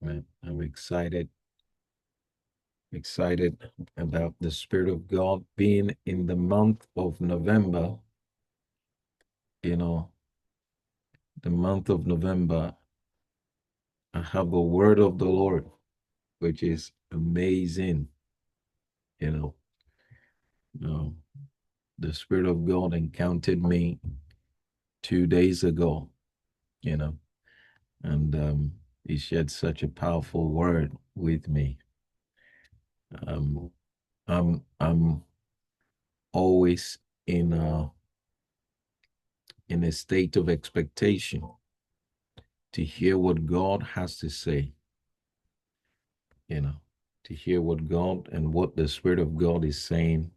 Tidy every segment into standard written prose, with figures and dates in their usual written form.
I'm excited about the Spirit of God being in the month of November. You know, the month of November, I have a word of the Lord, which is amazing. You know, um, the Spirit of God encountered me 2 days ago, you know, and He shared such a powerful word with me. Um, I'm always in a state of expectation to hear what God has to say, you know, to hear what God and what the Spirit of God is saying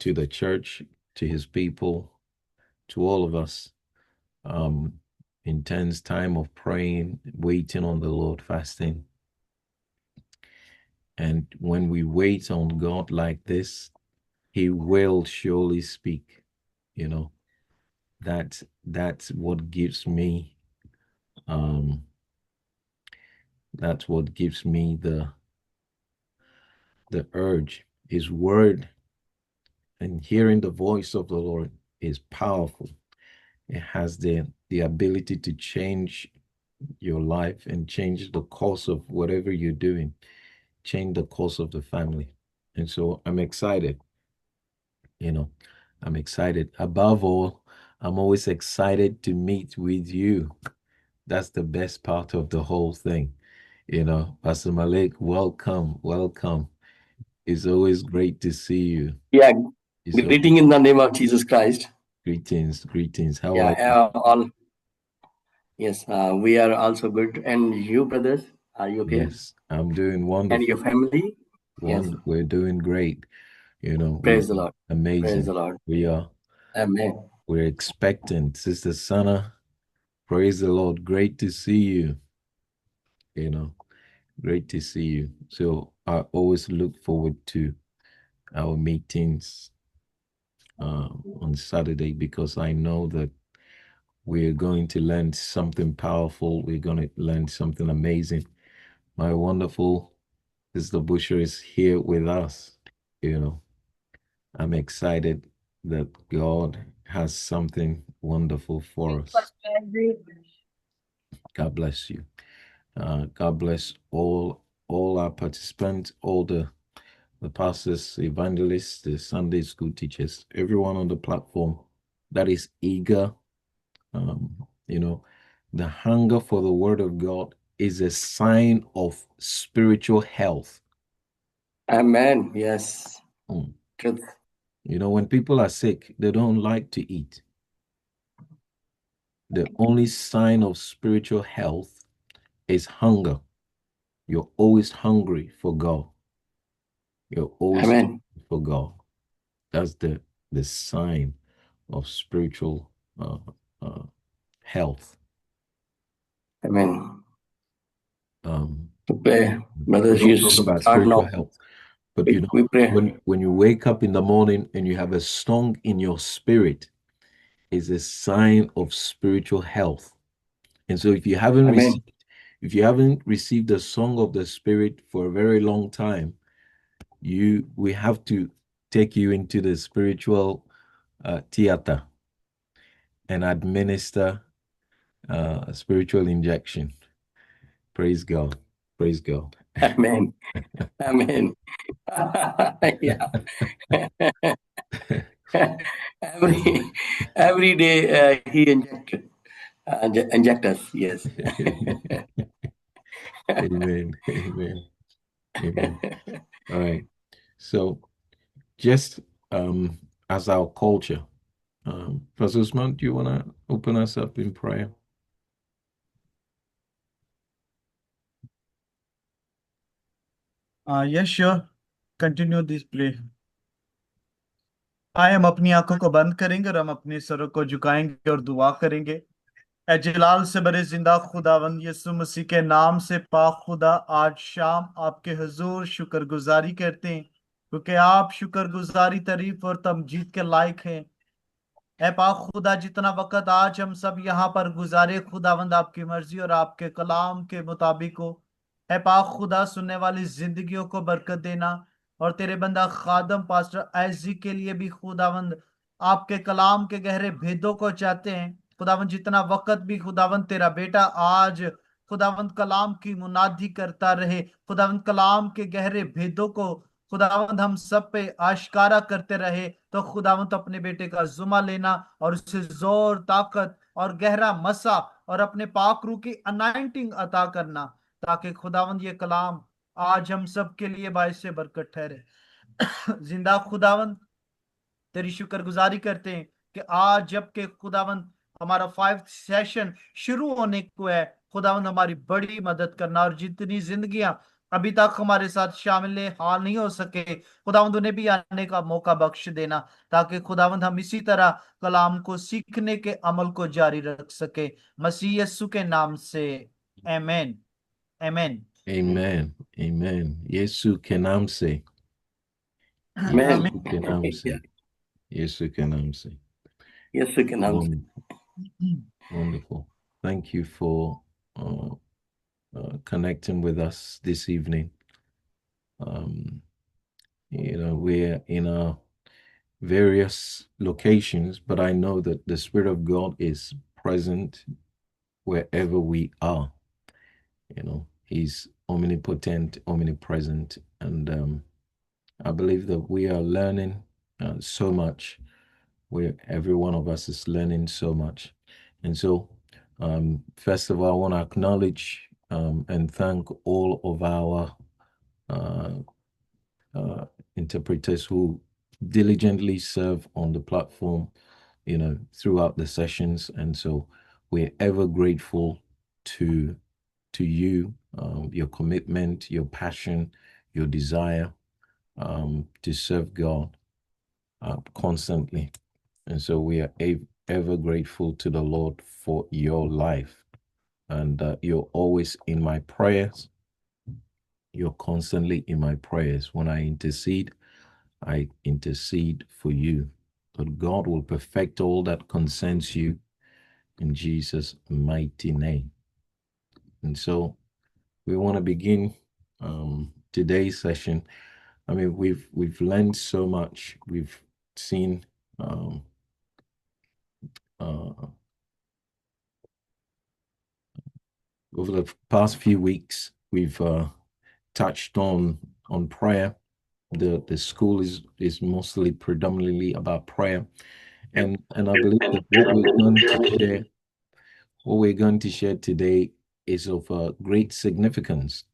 to the church, to His people, to all of us. Intense time of praying, waiting on the Lord, fasting. And when we wait on God like this, He will surely speak. You know, that's what gives me that's what gives me the urge. His word and hearing the voice of the Lord is powerful. It has the ability to change your life and change the course of whatever you're doing, change the course of the family. And so I'm excited, you know, I'm excited. Above all, I'm always excited to meet with you. That's the best part of the whole thing. Pastor Malik, welcome, welcome. It's always great to see you. Yeah, It's greeting in the name of Jesus Christ. Greetings, greetings. How Yeah, are you? all. Yes, we are also good. And you, brothers, are you okay? Yes, I'm doing And wonderful. your family? Yes, We're doing great. We're praise the Lord. Praise amazing. the Lord. We are. Amen. We're expectant. Sister Sana, praise the Lord. Great to see you. You know, great to see you. So I always look forward to our meetings on Saturday because I know that we're going to learn something powerful. We're going to learn something amazing. My wonderful Sister Busher is here with us. I'm excited that God has something wonderful for us. God bless you. God bless all our participants, all the pastors, evangelists, the Sunday school teachers, everyone on the platform that is eager. Um, you know, the hunger for the word of God is a sign of spiritual health. Amen. Yes. Mm. Truth. When people are sick, they don't like to eat. The only sign of spiritual health is hunger. You're always hungry for God. You're always Amen. hungry for God. That's the sign of spiritual uh, uh, health. Amen. Um, Okay, we brothers, you don't talk about start spiritual now. health, but We pray. when you wake up in the morning and you have a song in your spirit, is a sign of spiritual health. And so Amen. if you haven't received the song of the spirit for a very long time, we have to take you into the spiritual theater and administer a spiritual injection. Praise God. Praise God. Amen. Amen. Yeah. every every day he inject us. Yes. Amen. Amen. Amen. All right. So just as our culture, Pastor Usman, do you want to open us up in prayer? Yes, sure. Continue this play. आए हम अपनी आंखों को बंद करेंगे और हम अपने सरों को झुकाएंगे और दुआ करेंगे। ए जलाल से बड़े जिंदा खुदावंद यीशु मसीह के नाम से पाक खुदा, आज शाम आपके हुजूर शुक्रगुजारी करते हैं क्योंकि आप शुक्रगुजारी, तारीफ और तमजीद के लायक हैं। ए पाक खुदा, जितना वक्त आज हम सब यहाँ पर गुजारे खुदावंद आपकी मर्जी और आपके कलाम के मुताबिक हो, ऐ पाक खुदा, सुनने वाली जिंदगियों को बरकत देना, और तेरे बंदा खादम पास्टर आइजी के लिए भी खुदावंद आपके कलाम के गहरे भेदों को चाहते हैं। खुदावंद जितना वक्त भी खुदावंद तेरा बेटा आज खुदावंद कलाम की मुनादी करता रहे, खुदावंद कलाम के गहरे भेदों को खुदावंद हम सब पे आश्कारा करते रहे, तो खुदावंद अपने बेटे का जुमा लेना और उसे जोर, ताकत और गहरा मसा और अपने पाक रूह की अनाइंटिंग अता करना, ताकि खुदावंद ये कलाम आज हम सब के लिए बायस से बरकत ठहरे। जिंदा खुदावंद, तेरी शुक्रगुजारी करते हैं कि आज जबकि खुदावंद हमारा 5th सेशन शुरू होने को है, खुदावंद हमारी बड़ी मदद करना, और जितनी जिंदगियां अभी तक हमारे साथ शामिल हाल नहीं हो सके, खुदावंद उन्हें भी आने का मौका बख्श देना, ताकि खुदावंद हम इसी तरह कलाम को सीखने के अमल को जारी रख सके, मसीह यीशु के नाम से, आमीन, आमीन, Amen. Amen. Yesu के नाम से, Amen. यीशु के नाम से, यीशु के नाम से. यीशु के नाम से। Wonderful. Thank you for connecting with us this evening. We're in our various locations, but I know that the Spirit of God is present wherever we are. He's omnipotent, omnipresent, and I believe that we are learning so much, where every one of us is learning so much. And so, first of all, I want to acknowledge and thank all of our interpreters who diligently serve on the platform, throughout the sessions. And so we're ever grateful to you, your commitment, your passion, your desire to serve God constantly. And so we are ever grateful to the Lord for your life. And you're always in my prayers. You're constantly in my prayers. When I intercede for you. That God will perfect all that concerns you in Jesus' mighty name. And so we want to begin today's session. I mean, we've learned so much. We've seen over the past few weeks, we've touched on prayer. The school is mostly predominantly about prayer, and I believe that what we're going to share today is of great significance,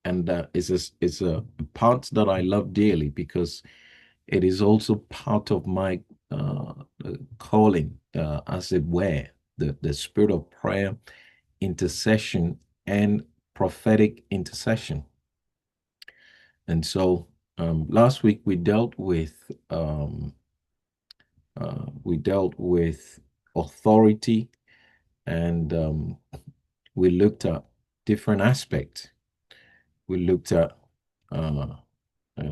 and it's a part that I love dearly, because it is also part of my calling, as it were, the spirit of prayer, intercession, and prophetic intercession. And so last week we dealt with authority, and we looked at different aspects. We looked at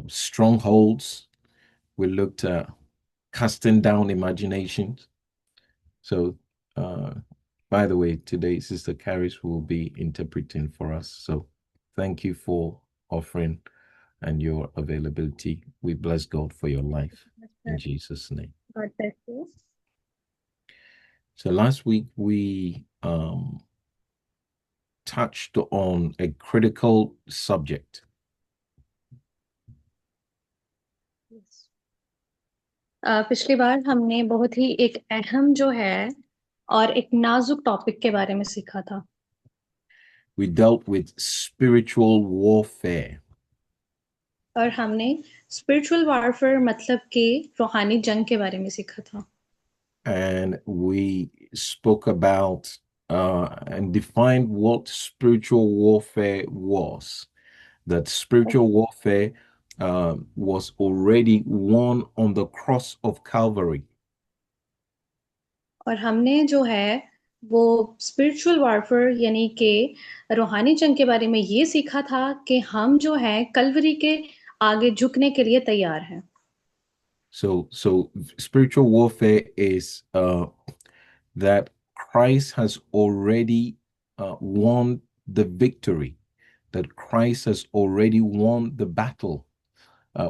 strongholds. We looked at casting down imaginations. So, by the way, today Sister Caris will be interpreting for us. So thank you for offering and your availability. We bless God for your life in Jesus' name. God bless you. So last week we touched on a critical subject. पिछली बार हमने बहुत ही एक अहम जो है और एक नाजुक टॉपिक के बारे में सीखा था. We dealt with spiritual warfare. और हमने स्पिरिचुअल वॉरफेयर मतलब के रूहानी जंग के बारे में सीखा था. And we spoke about and defined what spiritual warfare was. That spiritual warfare was already won on the cross of Calvary. और हमने जो है वो स्पिरिचुअल वॉरफेयर यानी के रूहानी जंग के बारे में ये सीखा था कि हम जो है कलवरी के आगे झुकने के लिए तैयार हैं. So spiritual warfare is that Christ has already won the victory. that Christ has already won the battle.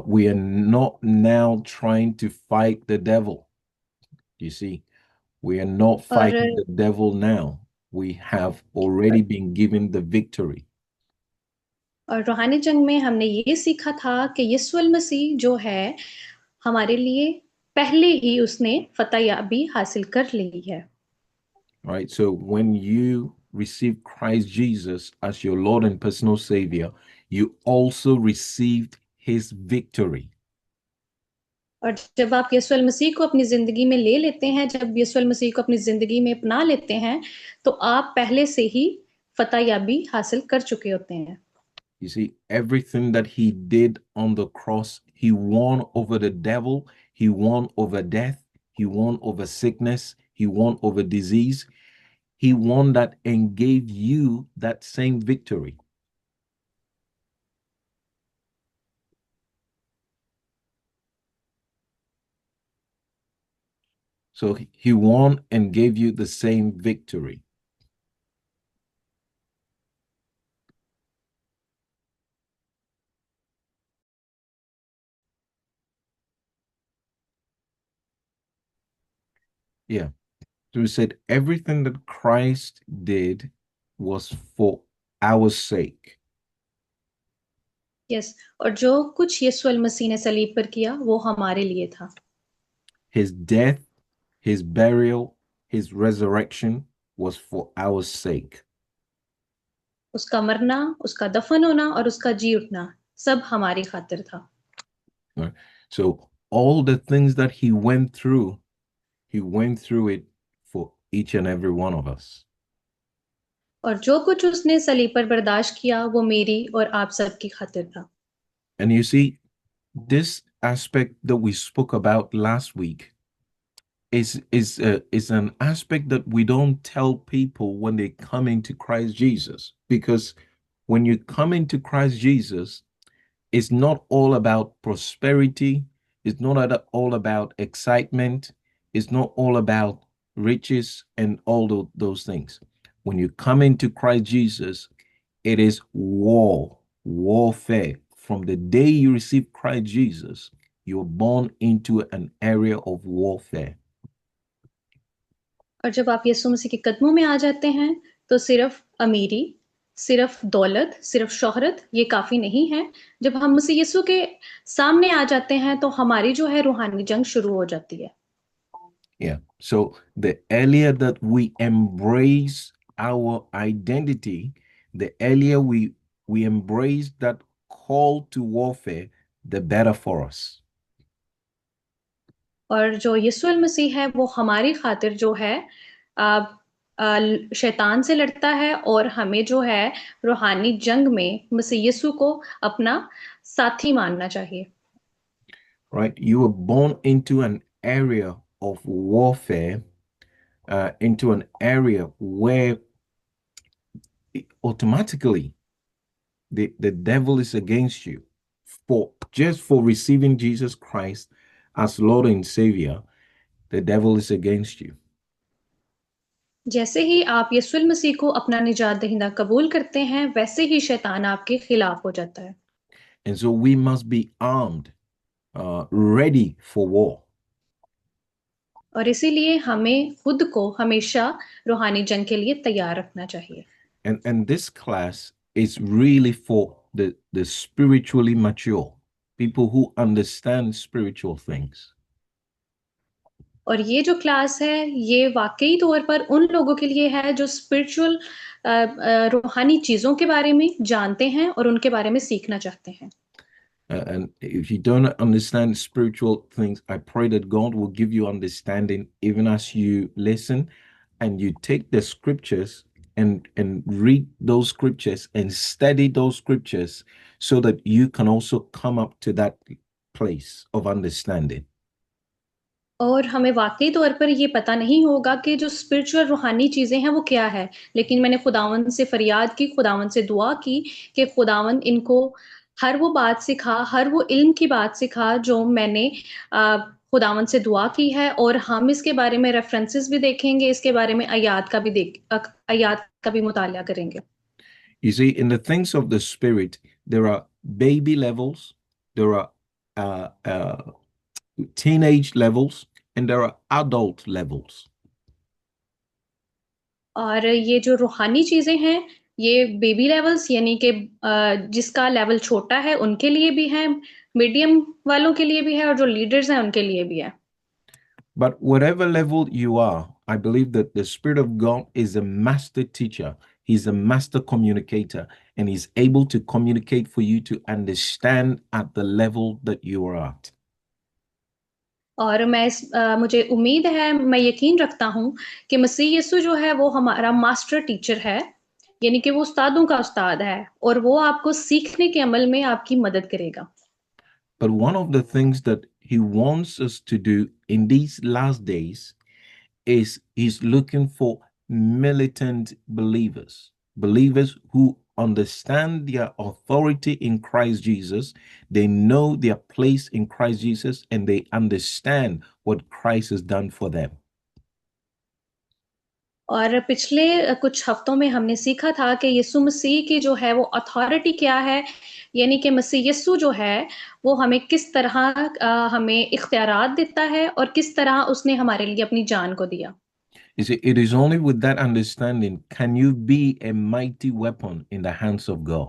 We are not now trying to fight the devil. You see, we are not और fighting the devil now. We have already been given the victory. और रूहानी जंग में हमने ये सीखा था कि यीशु मसीह जो है हमारे लिए पहले ही उसने फतह याबी हासिल कर ली है. Right? So when you receive Christ Jesus as your Lord and personal Savior, you also received his victory. और जब आप यीशु मसीह को अपनी जिंदगी में ले लेते हैं, जब यीशु मसीह को अपनी जिंदगी में अपना लेते हैं, तो आप पहले से ही फतह याबी हासिल कर चुके होते हैं. You see, everything that he did on the cross, he won over the devil, he won over death, he won over sickness, he won over disease. He won that and gave you that same victory. So he won and gave you the same victory. Yeah. So we said everything that Christ did was for our sake. Yes, और जो कुछ यीशु मसीह ने सलीब पर किया वो हमारे लिए था. His death, his burial, his resurrection was for our sake. उसका मरना, उसका दफन होना और उसका जी उठना सब हमारी खातिर था. Right? So all the things that he went through it for each and every one of us. और जो कुछ उसने सलीब पर बर्दाश्त किया वो मेरी और आप सब की खातिर था. And you see, this aspect that we spoke about last week is an aspect that we don't tell people when they come into Christ Jesus, because when you come into Christ Jesus, it's not all about prosperity, it's not all about excitement, it's not all about riches and all those things. When you come into Christ Jesus, it is warfare. From the day you receive Christ Jesus, you're born into an area of warfare. और जब आप यीशु मसीह के कदमों में आ जाते हैं तो सिर्फ अमीरी, सिर्फ दौलत, सिर्फ शोहरत ये काफी नहीं है. जब हम मसीह यीशु के सामने आ जाते हैं तो हमारी जो है रूहानी जंग शुरू हो जाती है. Yeah. So the earlier that we embrace our identity, the earlier we embrace that call to warfare, the better for us. और जो यीशु मसीह है वो हमारी खातिर जो है शैतान से लड़ता है और हमें जो है रूहानी जंग में मसीह यीशु को अपना साथी मानना चाहिए. Right? You were born into an area of warfare, into an area where automatically the devil is against you for receiving Jesus Christ as Lord and Savior. The devil is against you. जैसे ही आप यीशु मसीह को अपना निजात दहिंदा कबूल करते हैं वैसे ही शैतान आपके खिलाफ हो जाता है. And so we must be armed, ready for war. और इसीलिए हमें खुद को हमेशा रूहानी जंग के लिए तैयार रखना चाहिए. And this class is really for the spiritually mature, people who understand spiritual things. और ये जो क्लास है ये वाकई तौर पर उन लोगों के लिए है जो स्पिरिचुअल रूहानी चीजों के बारे में जानते हैं और उनके बारे में सीखना चाहते हैं. And if you don't understand spiritual things, I pray that God will give you understanding even as you listen and you take the scriptures and read those scriptures and study those scriptures so that you can also come up to that place of understanding. और हमें वाकई तौर पर ये पता नहीं होगा कि जो स्पिरिचुअल रूहानी चीजें हैं वो क्या है, लेकिन मैंने खुदावंद से फरियाद की, खुदावंद से दुआ की कि खुदावंद इनको हर वो बात सिखा, हर वो इल्म की बात सिखा जो मैंने खुदावंद से दुआ की है. और हम इसके बारे में रेफरेंसेस भी देखेंगे, इसके बारे में आयात का भी मुतालिया करेंगे. You see, in the things of the spirit, there are baby levels, there are teenage levels, and there are adult levels. और ये जो रूहानी चीजें हैं, ये बेबी लेवल्स यानी कि जिसका लेवल छोटा है उनके लिए भी है, मीडियम वालों के लिए भी है, और जो लीडर्स हैं उनके लिए भी है। But whatever level you are, I believe that the Spirit of God is a master teacher. He's a master communicator, and he's able to communicate for you to understand at the level that you are at. और मुझे उम्मीद है, मैं यकीन रखता हूँ कि मसीह यीशु जो है वो हमारा मास्टर टीचर है, यानी कि वो उस्तादों का उस्ताद है, और वो आपको सीखने के अमल में आपकी मदद करेगा। But one of the things that he wants us to do in these last days is he's looking for militant believers, believers who understand their authority in Christ Jesus. They know their place in Christ Jesus, and they understand what Christ has done for them. और पिछले कुछ हफ्तों में हमने सीखा था कि यीशु मसीह की जो है वो अथॉरिटी क्या है, यानी कि मसीह यीशु जो है वो हमें किस तरह हमें इख्तियारात देता है और किस तरह उसने हमारे लिए अपनी जान को दिया। You see, it is only with that understanding can you be a mighty weapon in the hands of God.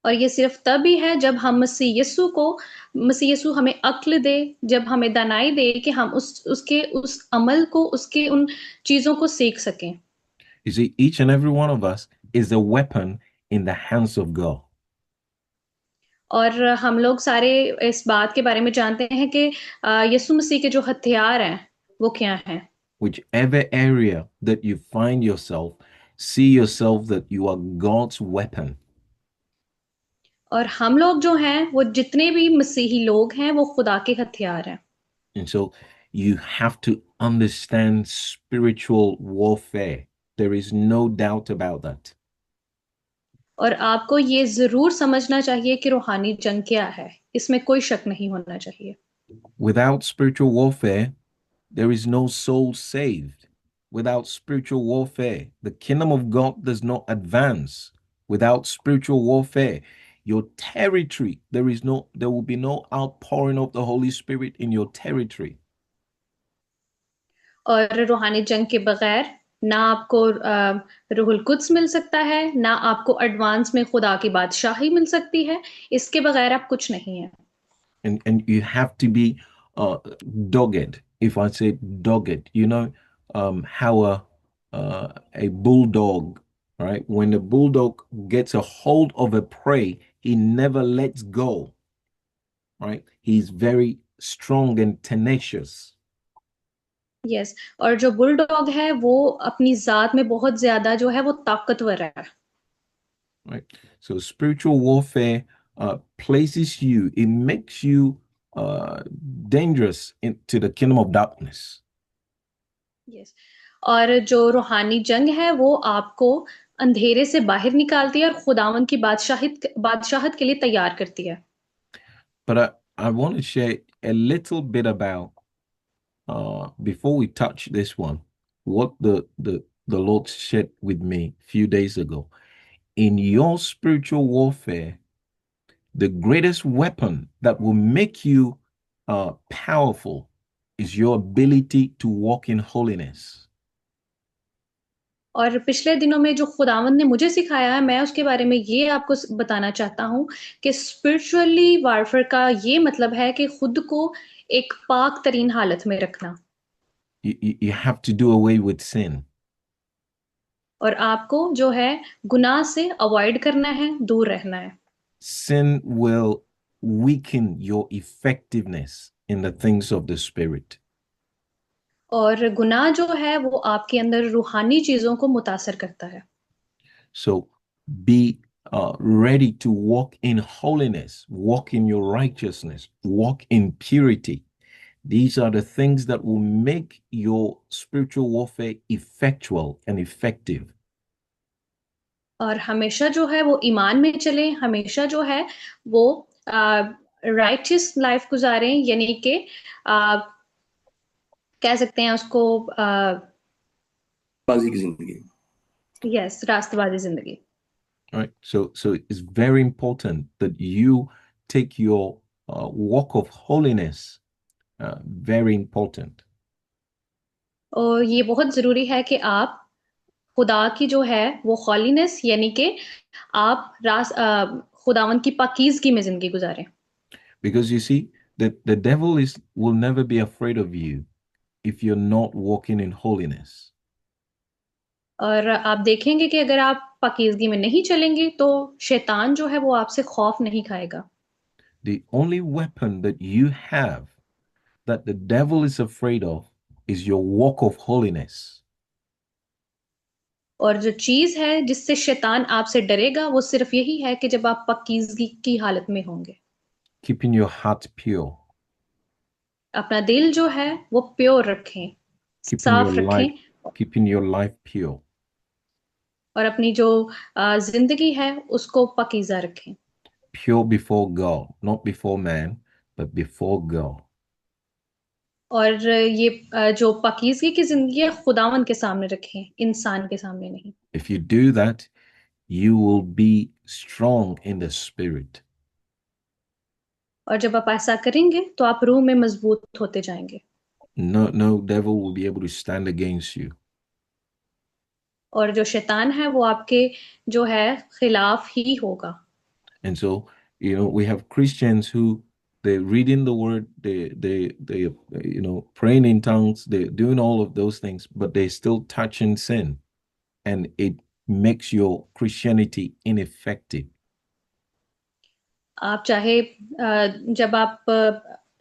और ये सिर्फ तभी है जब हम मसीह यीशु हमें अक्ल दे, जब हमें दानाई दे कि हम उस अमल को, उसके उन चीजों को सीख सकें। You see, each and every one of us is a weapon in the hands of God. और हम लोग सारे इस बात के बारे में जानते हैं कि यीशु मसीह के जो हथियार हैं वो क्या हैं। Whichever area that you find yourself, see yourself that you are God's weapon. और हम लोग जो हैं वो जितने भी मसीही लोग हैं वो खुदा के हथियार हैं। And so you have to understand spiritual warfare. There is no doubt about that. और आपको ये जरूर समझना चाहिए कि रूहानी जंग क्या है, इसमें कोई शक नहीं होना चाहिए। Without spiritual warfare, there is no soul saved. Without spiritual warfare, the kingdom of God does not advance. Without spiritual warfare, your territory, there will be no outpouring of the Holy Spirit in your territory. और रूहानी जंग के बगैर ना आपको रूहुल Quds मिल सकता है, ना आपको एडवांस में खुदा की बादशाही मिल सकती है। इसके बगैर आप कुछ नहीं है। And you have to be dogged. If I say dogged, how a bulldog, right? When a bulldog gets a hold of a prey, he never lets go, right? He's very strong and tenacious. Yes, और जो bulldog है वो अपनी जात में बहुत ज्यादा जो है वो ताकतवर है। Right. So spiritual warfare places you, it makes you dangerous into the kingdom of darkness. Yes, और जो रूहानी जंग है वो आपको अंधेरे से बाहर निकालती है और खुदावन की बादशाहत के लिए तैयार करती है। But I want to share a little bit about before we touch this one, what the Lord shared with me a few days ago. In your spiritual warfare, the greatest weapon that will make you powerful is your ability to walk in holiness. और पिछले दिनों में जो खुदावंद ने मुझे सिखाया है, मैं उसके बारे में ये आपको बताना चाहता हूँ कि स्पिरिचुअली वारफेयर का ये मतलब है कि खुद को एक पाक तरीन हालत में रखना। You have to do away with sin. और आपको जो है गुनाह से अवॉइड करना है, दूर रहना है। Sin will weaken your effectiveness in the things of the spirit. और गुनाह जो है वो आपके अंदर रूहानी चीजों को मुतासर करता है। So be ready to walk in holiness, walk in your righteousness, walk in purity. These are the things that will make your spiritual warfare effectual and effective. और हमेशा जो है वो ईमान में चले, हमेशा जो है वो राइटियस लाइफ गुजारें, यानी कि कह सकते हैं उसको बाजी की जिंदगी। यस, रास्तबाजी जिंदगी। Right? So it's very important that you take your walk of holiness very important. और ये बहुत ज़रूरी है कि आप खुदा की जो है वो हॉलीनेस यानी कि आप खुदावंद की पाकीज़गी में ज़िंदगी गुज़ारें। Because you see, the devil will never be afraid of you if you're not walking in holiness. और आप देखेंगे कि अगर आप पाकीज़गी में नहीं चलेंगे तो शैतान जो है वो आपसे खौफ नहीं खाएगा। The only weapon that you have that the devil is afraid of is your walk of holiness. और जो चीज़ है जिससे शैतान आपसे डरेगा वो सिर्फ यही है कि जब आप पाकीज़गी की हालत में होंगे। Keeping your heart pure, अपना दिल जो है वो प्योर रखें, keeping your साफ life, रखें keeping your life pure. और अपनी जो ज़िंदगी है उसको पाकीज़ा रखें। Pure before God, not before man, but before God. और ये जो पाकीज़गी की ज़िंदगी है खुदावंद के सामने रखें, इंसान के सामने नहीं। If you do that, you will be strong in the spirit. और जब आप ऐसा करेंगे तो आप रूह में मजबूत होते जाएंगे No devil will be able to stand against you. और जो शैतान है वो आपके जो है खिलाफ ही होगा। And so, we have Christians who they're reading the word, they praying in tongues, they're doing all of those things, but they're still touching sin, and it makes your Christianity ineffective. आप चाहे जब आप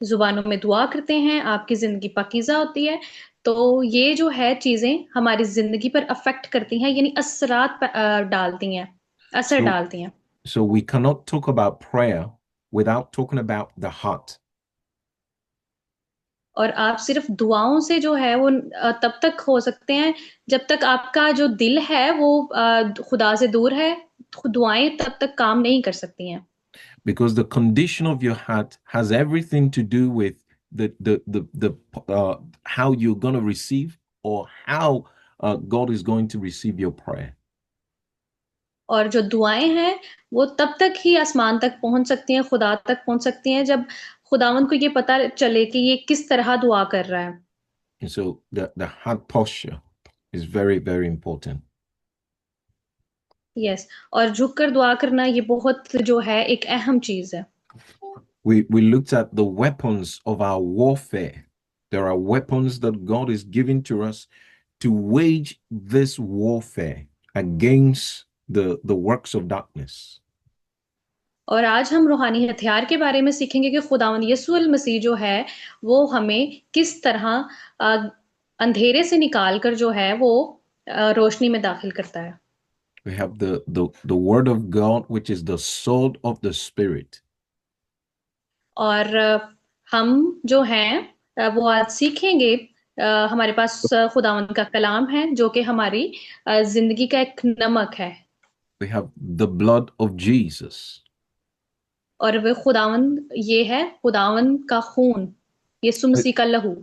जुबानों में दुआ करते हैं आपकी जिंदगी पाकीज़ा होती है तो ये जो है चीजें हमारी जिंदगी पर अफेक्ट करती हैं यानी डालती हैं असर So, डालती हैं so we cannot talk about prayer without talking about the heart. और आप सिर्फ दुआओं से जो है वो तब तक हो सकते हैं जब तक आपका जो दिल है वो खुदा से दूर है दुआएं तब तक काम नहीं कर सकती हैं Because the condition of your heart has everything to do with the how you're going to receive, or how God is going to receive your prayer. और जो दुआएं हैं वो तब तक ही आसमान तक पहुंच सकती हैं खुदा तक पहुंच सकती हैं जब खुदावंद को ये पता चले कि ये किस तरह दुआ कर रहा है And so the heart posture is very, very important. Yes और झुककर दुआ करना ये बहुत जो है एक अहम चीज है We looked at the weapons of our warfare. There are weapons that God is giving to us to wage this warfare against the works of darkness. और आज हम रूहानी हथियार के बारे में सीखेंगे कि खुदावंद यीशु मसीह जो है वो हमें किस तरह अंधेरे से निकाल कर जो है वो रोशनी में दाखिल करता है We have the word of God, which is the sword of the spirit. और हम जो हैं वो आज सीखेंगे हमारे पास खुदावंद का कलाम है जो कि हमारी जिंदगी का एक नमक है We have the blood of Jesus. और वह खुदावंद ये है खुदावंद का खून यीशु मसीह का लहू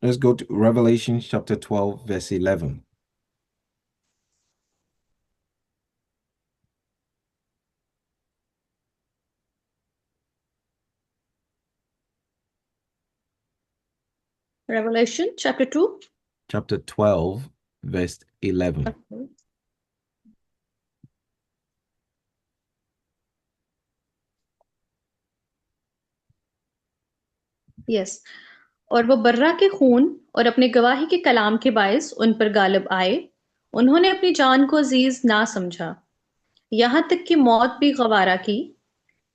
Let's go to Revelation chapter 12, verse 11. Revelation chapter 2 Chapter 12, verse 11. Yes और वो बर्रा के खून और अपने गवाही के कलाम के बायस उन पर गालिब आए उन्होंने अपनी जान को अजीज ना समझा यहां तक कि मौत भी गवारा की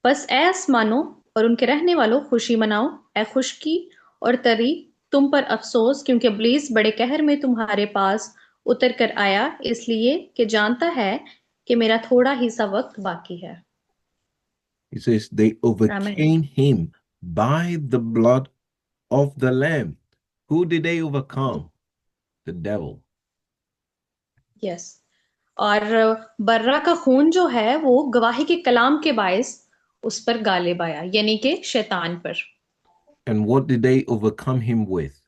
बस ए आसमानों और उनके रहने वालों खुशी मनाओ ए खुशकी और तरी तुम पर अफसोस क्योंकि इब्लीस बड़े कहर में तुम्हारे पास उतर कर आया इसलिए कि जानता है कि मेरा थोड़ा ही सा वक्त बाकी है It says, they आमीन overcame him by the blood of the Lamb. Who did they overcome? The devil. Yes और बर्रा का खून जो है वो गवाही के कलाम के बायस उस पर गालिब आया यानी कि शैतान पर And what did they overcome him with?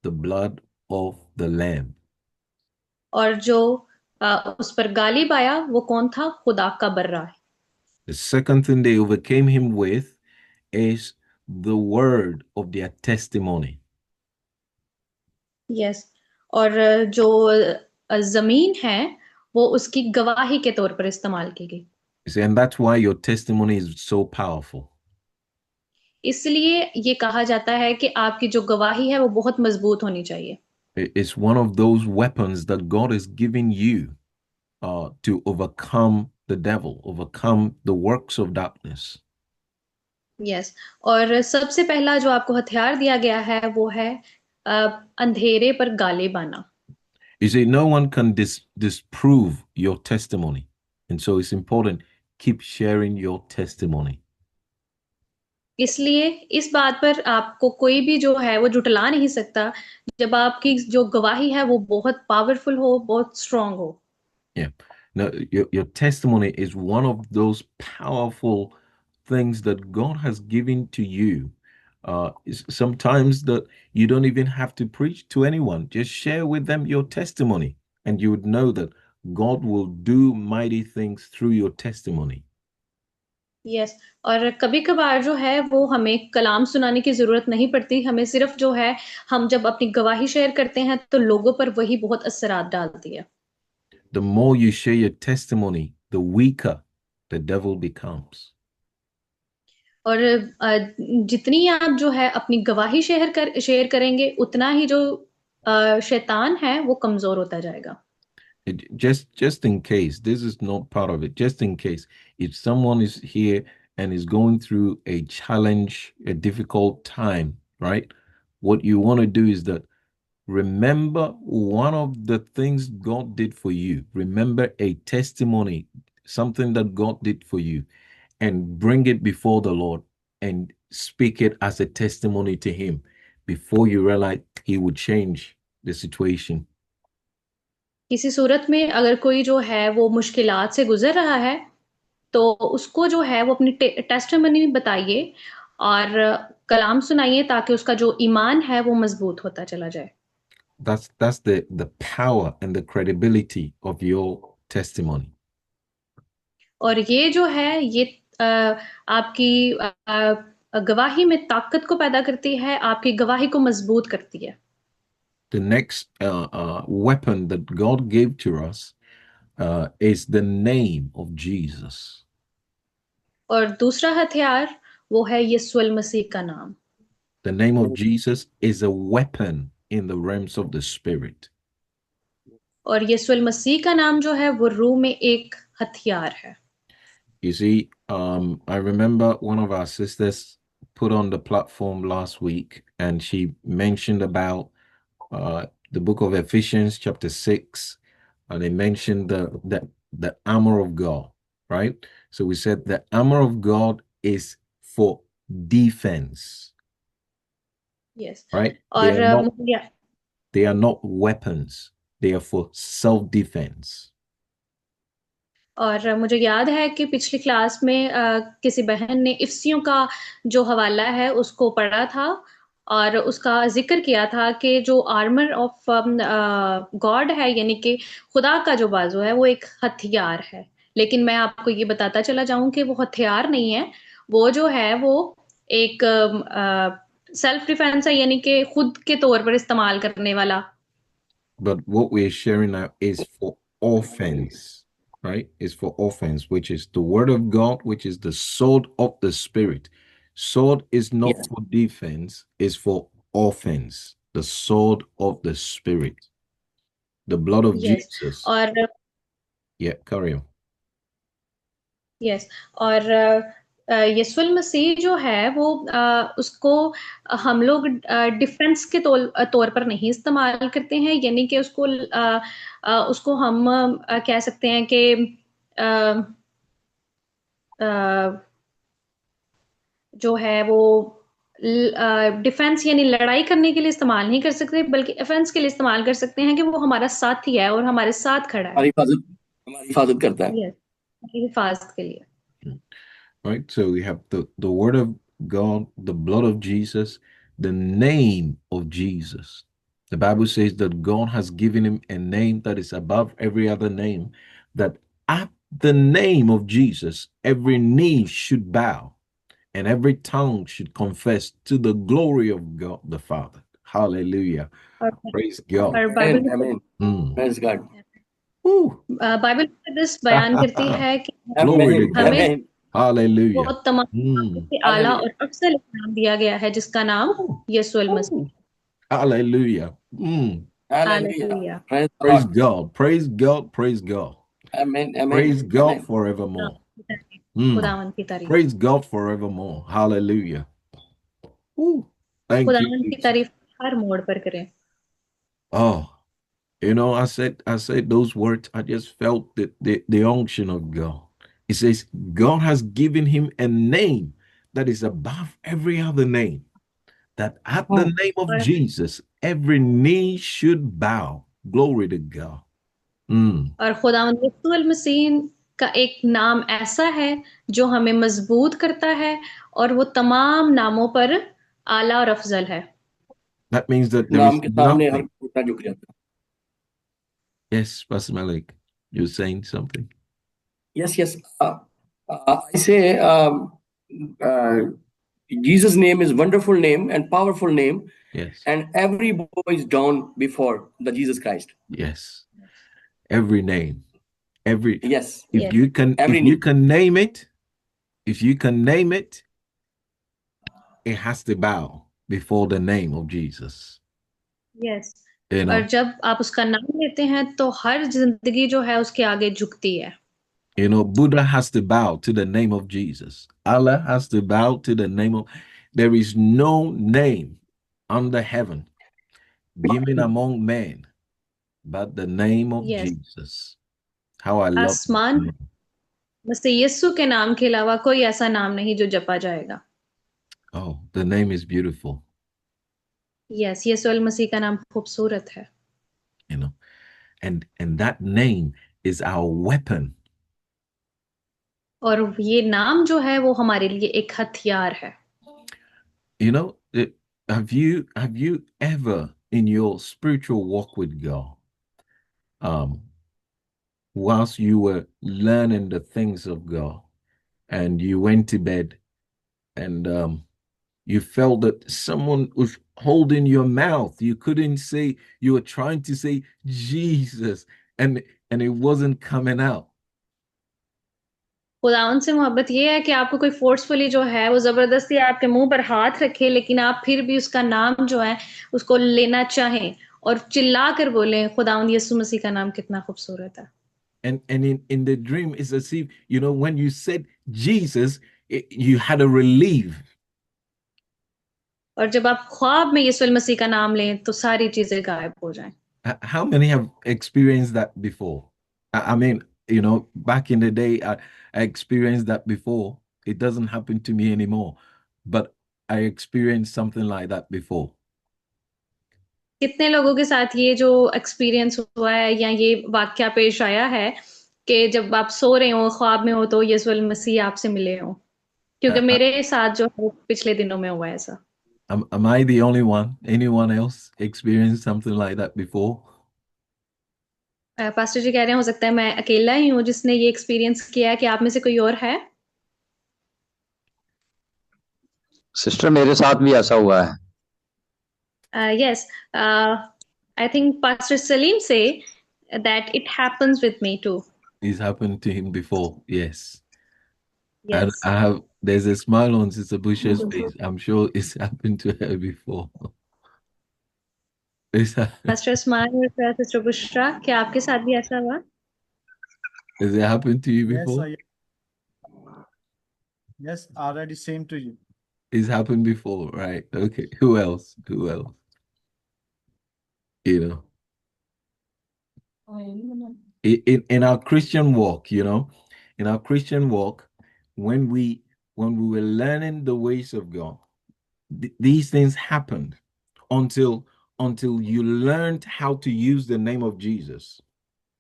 The blood of the Lamb. और जो उस पर गालिब आया, वो कौन था? खुदा का बर्रा है। The second thing they overcame him with is the word of their testimony. Yes. और जो जमीन है वो उसकी गवाही के तौर पर इस्तेमाल की गई। You see, and that's why your testimony is so powerful. इसलिए ये कहा जाता है कि आपकी जो गवाही है वो बहुत मजबूत होनी चाहिए। It's one of those weapons that God is giving you to overcome the devil, overcome the works of darkness. Yes. और सबसे पहला जो आपको हथियार दिया गया है वो है अंधेरे पर गालिब आना। You see, no one can disprove your testimony. And so it's important, keep sharing your testimony. इसलिए इस बात पर आपको कोई भी जो है वो जुटला नहीं सकता जब आपकी जो गवाही है वो बहुत पावरफुल हो, बहुत स्ट्रांग हो। Yeah. Now, your testimony is one of those powerful things that God has given to you. Sometimes that you don't even have to preach to anyone. Just share with them your testimony, and you would know that God will do mighty things through your testimony. Yes. और कभी कभार जो है वो हमें कलाम सुनाने की जरूरत नहीं पड़ती, हमें सिर्फ जो है हम जब अपनी गवाही शेयर करते हैं तो लोगों पर वही बहुत असरात डालती है। The more you share your testimony, the weaker the devil becomes. और जितनी आप जो है अपनी गवाही शेयर करेंगे उतना ही जो शैतान है वो कमजोर होता जाएगा। Just in case this is not part of it, just in case if someone is here and is going through a challenge, a difficult time, right? What you want to do is that remember one of the things God did for you. Remember a testimony, something that God did for you, and bring it before the Lord and speak it as a testimony to Him before you realize He would change the situation. किसी सूरत में अगर कोई जो है वो मुश्किलात से गुजर रहा है तो उसको जो है वो अपनी टेस्टिमनी बताइए और कलाम सुनाइए ताकि उसका जो ईमान है वो मजबूत होता चला जाए। That's the power and the credibility of your testimony. और ये जो है ये आपकी गवाही में ताकत को पैदा करती है, आपकी गवाही को मजबूत करती है। The next weapon that God gave to us is the name of Jesus. और दूसरा हथियार वो है यीशु मसीह का नाम। The name of Jesus is a weapon in the realms of the spirit. और यीशु मसीह का नाम जो है वो रूह में एक हथियार है। You see, I remember one of our sisters put on the platform last week, and she mentioned about the book of Ephesians, chapter 6, and they mentioned the armor of God, right? So we said the armor of God is for defense, yes. right? और They are not weapons. They are for self-defense. और मुझे याद है कि पिछली class में किसी बहन ने इफ्सियों का जो हवाला है उसको पढ़ा था और उसका जिक्र किया था कि जो आर्मर ऑफ गॉड है यानी कि खुदा का जो बाजू है वो एक हथियार है। लेकिन मैं आपको ये बताता चला जाऊं कि वो हथियार नहीं है, वो जो है वो एक सेल्फ डिफेंस है, यानी कि खुद के तौर पर इस्तेमाल करने वाला। But what we're sharing now is for offense, right? Is for offense, which is the word of God, which is the sword of the spirit. Sword is not Yes. for defense, is for offense. The sword of the spirit. The blood of yes. Jesus. और Yeah, carry on. Yes. और यीशु मसीह जो है वो उसको हम लोग defence के तौर पर नहीं इस्तेमाल करते हैं, यानी कि उसको हम कह सकते हैं कि जो है वो डिफेंस यानी लड़ाई करने के लिए इस्तेमाल नहीं कर सकते, बल्कि ऑफेंस के लिए इस्तेमाल कर सकते हैं कि वो हमारा साथी है और हमारे साथ खड़ा है। हमारी हिफाजत करता है। यस, हिफाजत के लिए। Right? So we have the word of God, the blood of Jesus, the name of Jesus. The Bible says that God has given him a name that is above every other name, that at the name of Jesus, every knee should bow and every tongue should confess to the glory of God the Father. Hallelujah. और Praise God. और Bible Amen. Amen. Mm. Praise God. Woo. Bible मुकद्दस बयान करती है कि Glory to Amen. God. हमें Amen. वो Hallelujah. तमाम नामों से आला Hallelujah. और अफजल एक नाम दिया गया है जिसका नाम Ooh. यीशु अल मसीह। Ooh. Hallelujah. Hallelujah. Hallelujah. Praise Praise God. God. Praise God. Praise God. Amen. Amen. Praise God Amen. forevermore. खुदावन की तारीफ, Praise God forevermore. Hallelujah. Ooh. Thank you, खुदावन की Jesus. तारीफ हर मोड़ पर करें। Oh, I said those words. I just felt the unction of God. It says God has given him a name that is above every other name. That at the name of और Jesus, every knee should bow. Glory to God. और खुदावन यीशु अल मसीह का एक नाम ऐसा है जो हमें मजबूत करता है और वो तमाम नामों पर आला और अफजल है। That means that there नाम is के सामने हर nothing. घुटना झुक जाता है। Yes, Pastor Malik, you're saying something. Yes, yes. I say uh, Jesus' name is wonderful name and powerful name, Yes, and every boy is down before the Jesus Christ. yes. Every name, Yes, if Yes. you can, every if you name. can name it, if you can name it, it has to bow before the name of Jesus. Yes. You और know, जब आप उसका नाम लेते हैं तो हर जिंदगी जो है उसके आगे झुकती है। Buddha has to bow to the name of Jesus. Allah has to bow to the name of. There is no name under heaven given among men but the name of yes. Jesus. How I love that आसमान name. मसीह यीशु के नाम के अलावा कोई ऐसा नाम नहीं जो जपा जाएगा। Oh, the name is beautiful. Yes, Yeshu al Masih का नाम खूबसूरत है। You know, and that name is our weapon. और ये नाम जो है वो हमारे लिए एक हथियार है। You know, have you ever in your spiritual walk with God, whilst you were learning the things of God, and you went to bed, and you felt that someone was holding your mouth. You couldn't say, you were trying to say Jesus, and it wasn't coming out. खुदावन से मोहब्बत ये है कि आपको कोई forcefully जो है वो जबरदस्ती आपके मुंह पर हाथ रखे, लेकिन आप फिर भी उसका नाम जो है उसको लेना चाहें और चिल्ला कर बोलें, खुदावन यीशु मसीह का नाम कितना खूबसूरत है। And in the dream, it's as if, when you said Jesus, you had a relief. और जब आप ख्वाब में यीशु मसीह का नाम लें तो सारी चीजें गायब हो जाएं। How many have experienced that before? I mean, back in the day, I experienced that before. It doesn't happen to me anymore, but I experienced something like that before. कितने लोगों के साथ ये जो एक्सपीरियंस हुआ है या ये वाक्या पेश आया है कि जब आप सो रहे हो, ख्वाब में हो, तो यीशु मसीह आपसे मिले हो? क्योंकि Uh, मेरे साथ जो है वो पिछले दिनों में हुआ है ऐसा। am I the only one? Anyone else experienced something like that before? Pastor ji कह रहे हैं हो सकता है मैं अकेला ही हूँ जिसने ये एक्सपीरियंस किया है, कि आप में से कोई और है? सिस्टर मेरे साथ भी ऐसा हुआ है। Yes, I think Pastor Salim say that it happens with me too. It's happened to him before, yes. And Yes. there's a smile on Sister Bush's face. I'm sure it's happened to her before. Pastor Usman और Sister Bushra, क्या आपके साथ भी ऐसा हुआ? Has it happened to you Yes, before? yes, already same to you. It's happened before, right? Okay. Who else? Who else? You know, in our Christian walk, in our Christian walk, when we were learning the ways of God, these things happened until you learned how to use the name of Jesus.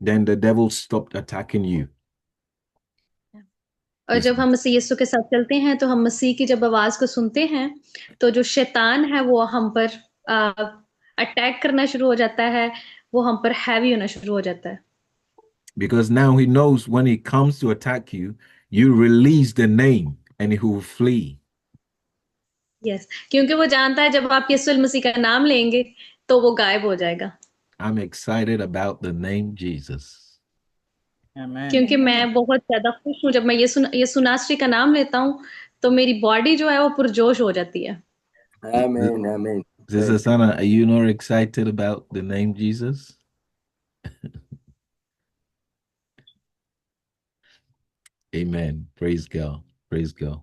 Then the devil stopped attacking you. और जब हम मसीह यीशु के साथ चलते हैं तो हम मसीह की जब आवाज को सुनते हैं तो जो शैतान है वो हम पर अटैक करना शुरू हो जाता है, वो हम पर हैवी होना शुरू हो जाता है। Because now he knows when he comes to attack you, you release the name and he will flee. Yes, क्योंकि वो जानता है जब आप यीशु मसीह का नाम लेंगे तो वो गायब हो जाएगा। I'm excited about the name Jesus. Amen. क्योंकि मैं बहुत ज्यादा खुश हूँ जब मैं यीशु नासरी का नाम लेता हूँ, तो मेरी बॉडी जो है वो पुरजोश हो जाती है। Amen. Amen. Sister Sana, are you not excited about the name Jesus? Amen. Praise God. Praise God.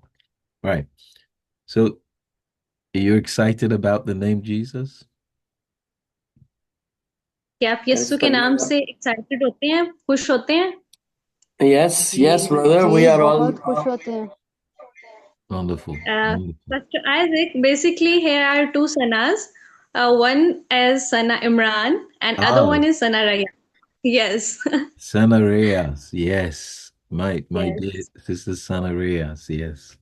All right. So, are you excited about the name Jesus? क्या आप यीशु के नाम से एक्साइटेड होते हैं, खुश होते हैं? Yes, yes, brother. We ji are all. बहुत खुश होते हैं। Wonderful. Uh, Wonderful. Pastor Isaac, basically here are two Sanas. One is Sana Imran and other one Oh, is Sana Raya. Yes. Sana Reyes. Yes. My dear Yes. sister Sana Reyes. Yes.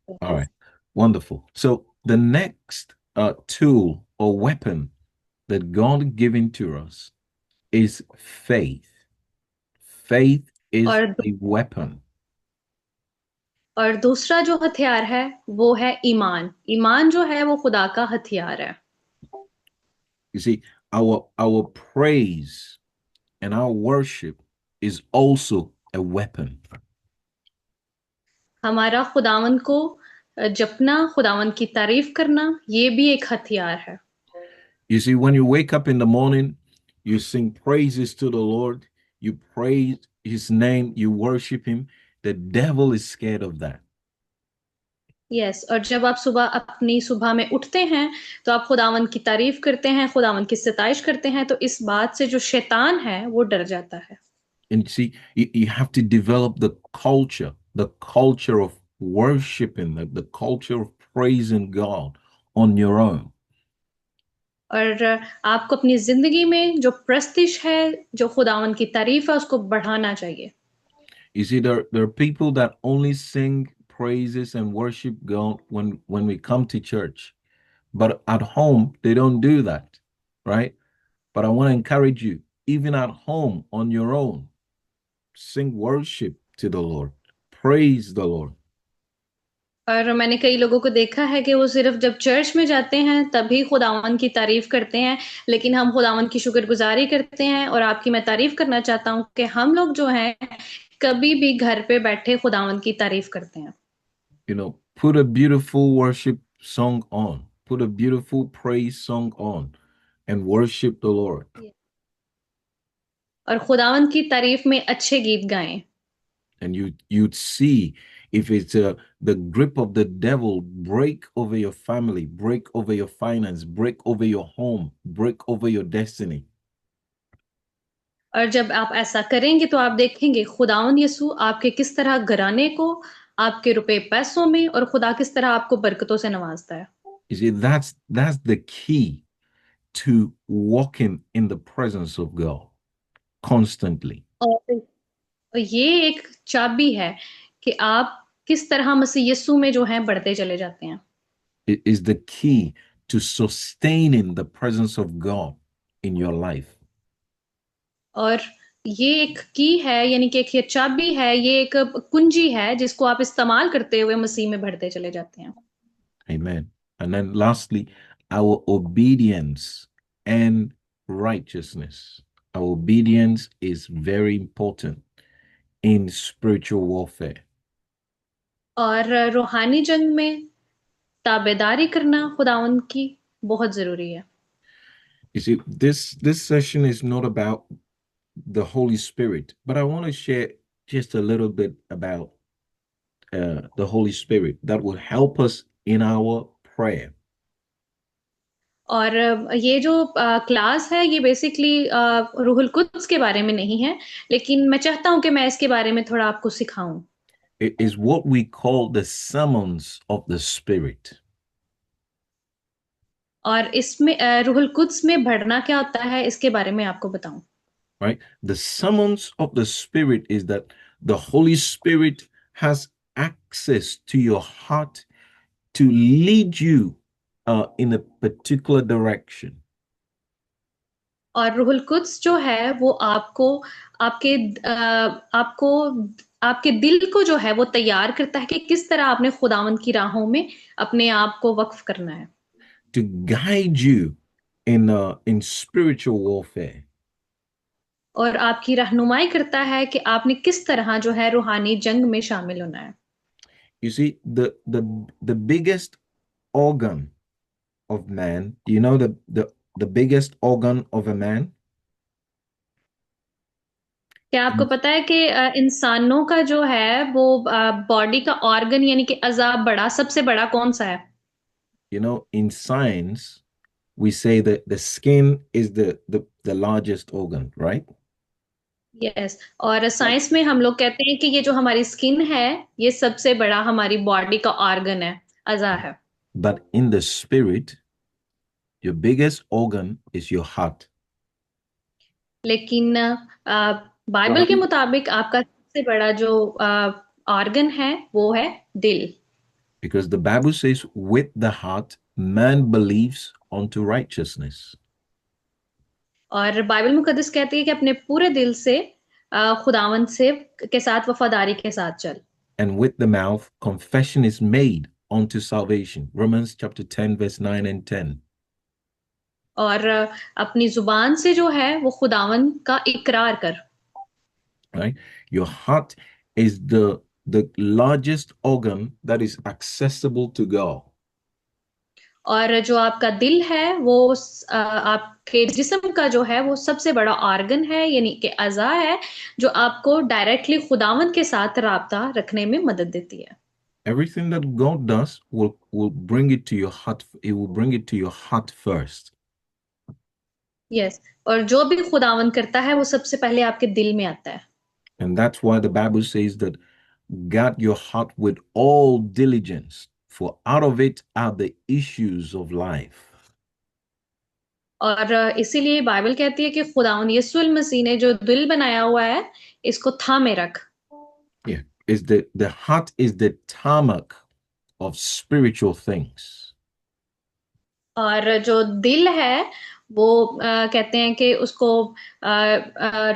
All Yes. right. Wonderful. So the next tool or weapon that God given to us is faith. Faith is और a weapon. और दूसरा जो हथियार है वो है ईमान। ईमान जो है वो खुदा का हथियार है। You see, our praise and our worship is also a weapon. हमारा खुदावन को जपना, खुदावन की तारीफ करना, ये भी एक हथियार है। You see, when you wake up in the morning, you sing praises to the Lord, you praise his name, you worship him. The devil is scared of that. Yes, और जब आप अपनी सुबह में उठते हैं तो आप खुदावन की तारीफ करते हैं, खुदावन की सताइश करते हैं, तो इस बात से जो शैतान है वो डर जाता है। And see, you have to develop the culture of worshiping, the culture of praising God on your own. और आपको अपनी जिंदगी में जो प्रस्तिश है, जो खुदावन की तारीफ है, उसको बढ़ाना चाहिए। You see, there are people that only sing praises and worship God when we come to church, but at home they don't do that, right? But I want to encourage you, even at home on your own, sing worship to the Lord, praise the Lord. और मैंने कई लोगों को देखा है कि वो सिर्फ जब चर्च में जाते हैं तभी खुदावन की तारीफ करते हैं, लेकिन हम खुदावन की शुक्रगुजारी करते हैं। और आपकी मैं तारीफ करना चाहता हूँ कि हम लोग जो हैं कभी भी घर पे बैठे खुदावन की तारीफ करते हैं। You know, put a beautiful worship song on, put a beautiful praise song on, and worship the Lord. और खुदावन की तारीफ में अच्छे गीत गाएं। And you'd see if it's the grip of the devil break over your family, break over your finance, break over your home, break over your destiny. और जब आप ऐसा करेंगे तो आप देखेंगे खुदावन यीशु आपके किस तरह घराने को, आपके रुपए पैसों में, और खुदा किस तरह आपको बरकतों से नवाजता है। You see, that's the key to walking in the presence of God constantly. और ये एक चाबी है कि आप किस तरह मसीह यीशु में जो है बढ़ते चले जाते हैं। It is the key to sustaining the presence of God in your life. और ये एक की है, यानी कि एक ये चाबी है, ये एक कुंजी है जिसको आप इस्तेमाल करते हुए मसीह में बढ़ते चले जाते हैं। Amen. And then lastly, our obedience and righteousness. Our obedience is very important in spiritual warfare. और रूहानी जंग में ताबेदारी करना खुदावंद की बहुत जरूरी है। You see, this session is not about the Holy Spirit, but I want to share just a little bit about the Holy Spirit that will help us in our prayer. और ये जो क्लास है ये basically रूहुल Quds के बारे में नहीं है, लेकिन मैं चाहता हूं कि मैं इसके बारे में थोड़ा आपको सिखाऊं। It is what we call the summons of the Spirit. और इसमें रूहुल कुद्स में बढ़ना क्या होता है इसके बारे में आपको बताऊं। Right? The summons of the Spirit is that the Holy Spirit has access to your heart to lead you in a particular direction. और रूहुल कुद्स जो है वो आपको आपके आपको आपके दिल को जो है वो तैयार करता है कि किस तरह आपने खुदावंद की राहों में अपने आप को वक्फ करना है, to guide you in spiritual warfare. और आपकी रहनुमाई करता है कि आपने किस तरह जो है रूहानी जंग में शामिल होना है। You see, the biggest organ of man, you know the biggest organ of a man? क्या आपको पता है कि इंसानों का जो है वो बॉडी का ऑर्गन यानी कि अज़ा बड़ा सबसे बड़ा कौन सा है? You know, in science, we say that the skin is the largest organ, right? Yes, और साइंस में हम लोग कहते हैं कि ये जो हमारी स्किन है ये सबसे बड़ा हमारी बॉडी का ऑर्गन है, अज़ा है। But in the spirit, your biggest organ is your heart. लेकिन बाइबल के मुताबिक आपका सबसे बड़ा जो ऑर्गन है वो है दिल, Because the Bible says, with the heart, man believes unto righteousness. और बाइबल मुकद्दस कहती है कि अपने पूरे दिल से खुदावंद से के साथ वफादारी के साथ चल, And with the mouth, confession is made unto salvation. Romans chapter 10, verse 9 and 10. और अपनी जुबान से जो है वो खुदावंद का इकरार कर। Right? Your heart is the largest organ that is accessible to God. और जो आपका दिल है वो आपके जिस्म का जो है वो सबसे बड़ा ऑर्गन है यानी कि अज़ा है जो आपको डायरेक्टली खुदावंद के साथ राब्ता रखने में मदद देती है। Everything that God does will bring it to your heart. It will bring it to your heart first. Yes, और जो भी खुदावंद करता है वो सबसे पहले आपके दिल में आता है। And that's why the Bible says that guard your heart with all diligence, for out of it are the issues of life. और इसीलिए बाइबल कहती है कि खुदावंद यीशु मसीह ने जो दिल बनाया हुआ है इसको थामे रख। Yeah, is the heart is the tarmac of spiritual things. और जो दिल है वो कहते हैं कि उसको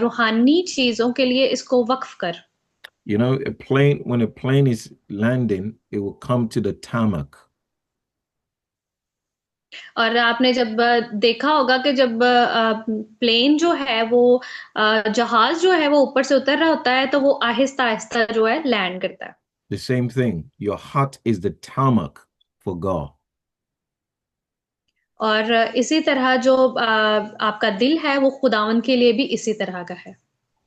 रूहानी चीजों के लिए इसको वक्फ कर। You know, when a plane is landing, it will come to the tarmac. और आपने जब देखा होगा कि जब प्लेन जो है वो जहाज जो है वो ऊपर से उतर रहा होता है तो वो आहिस्ता आहिस्ता जो है लैंड करता है। The same thing. Your heart is the tarmac for God. और इसी तरह जो आपका दिल है वो खुदावन के लिए भी इसी तरह का है।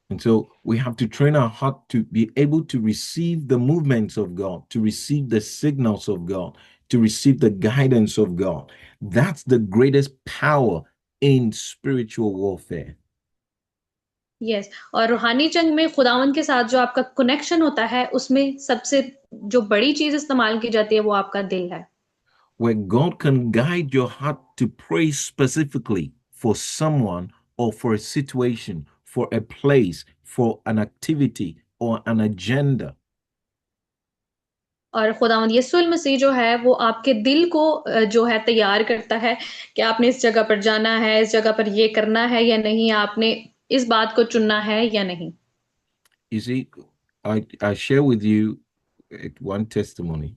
And so we have to train our heart to be able to receive the movements of God, to receive the signals of God, to receive the guidance of God. That's the greatest power in spiritual warfare. Yes, और रूहानी जंग में खुदावन के साथ जो आपका connection होता है उसमें सबसे जो बड़ी चीज इस्तेमाल की जाती है वो आपका दिल है, Where God can guide your heart to pray specifically for someone or for a situation, for a place, for an activity or an agenda. और खुदावंद यीशु मसीह जो है वो आपके दिल को जो है तैयार करता है कि आपने इस जगह पर जाना है, इस जगह पर ये करना है या नहीं, आपने इस बात को चुनना है या नहीं। You see, I share with you one testimony.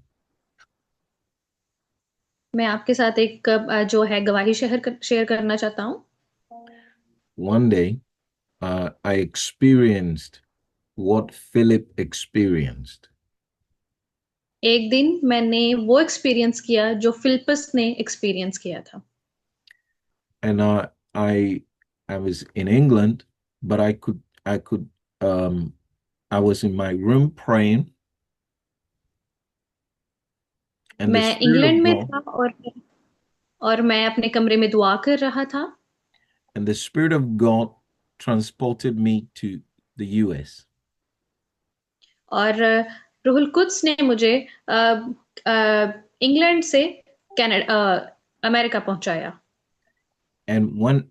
मैं आपके साथ एक जो है गवाही शेयर करना चाहता हूँ। One day, I experienced what Philip experienced. एक दिन मैंने वो एक्सपीरियंस किया जो फिलिपस ने एक्सपीरियंस किया था। And I was in England, but I was in my room praying, and the मैं Spirit इंग्लैंड of में God, था और मैं अपने कमरे में दुआ कर रहा था and the Spirit of God transported me to the US. और रूहुल कुद्स ने मुझे इंग्लैंड से कनाडा अमेरिका पहुंचाया। And when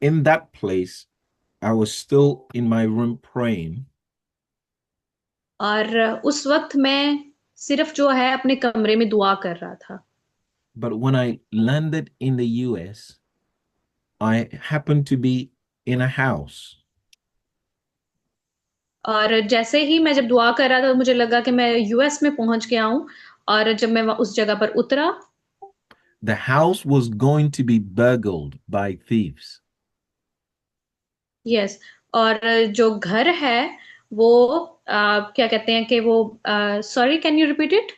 in that place, I was still in my room praying, और उस वक्त मैं सिर्फ जो है अपने कमरे में दुआ कर रहा था। but when I landed in the US, I happened to be in a house. और जैसे ही मैं जब दुआ कर रहा था, मुझे लगा कि मैं यूएस में पहुंच गया हूँ। और जब मैं उस जगह पर उतरा, The house was going to be burgled by thieves. Yes, और जो घर है वो क्या कहते हैं कि वो, sorry, can you repeat it,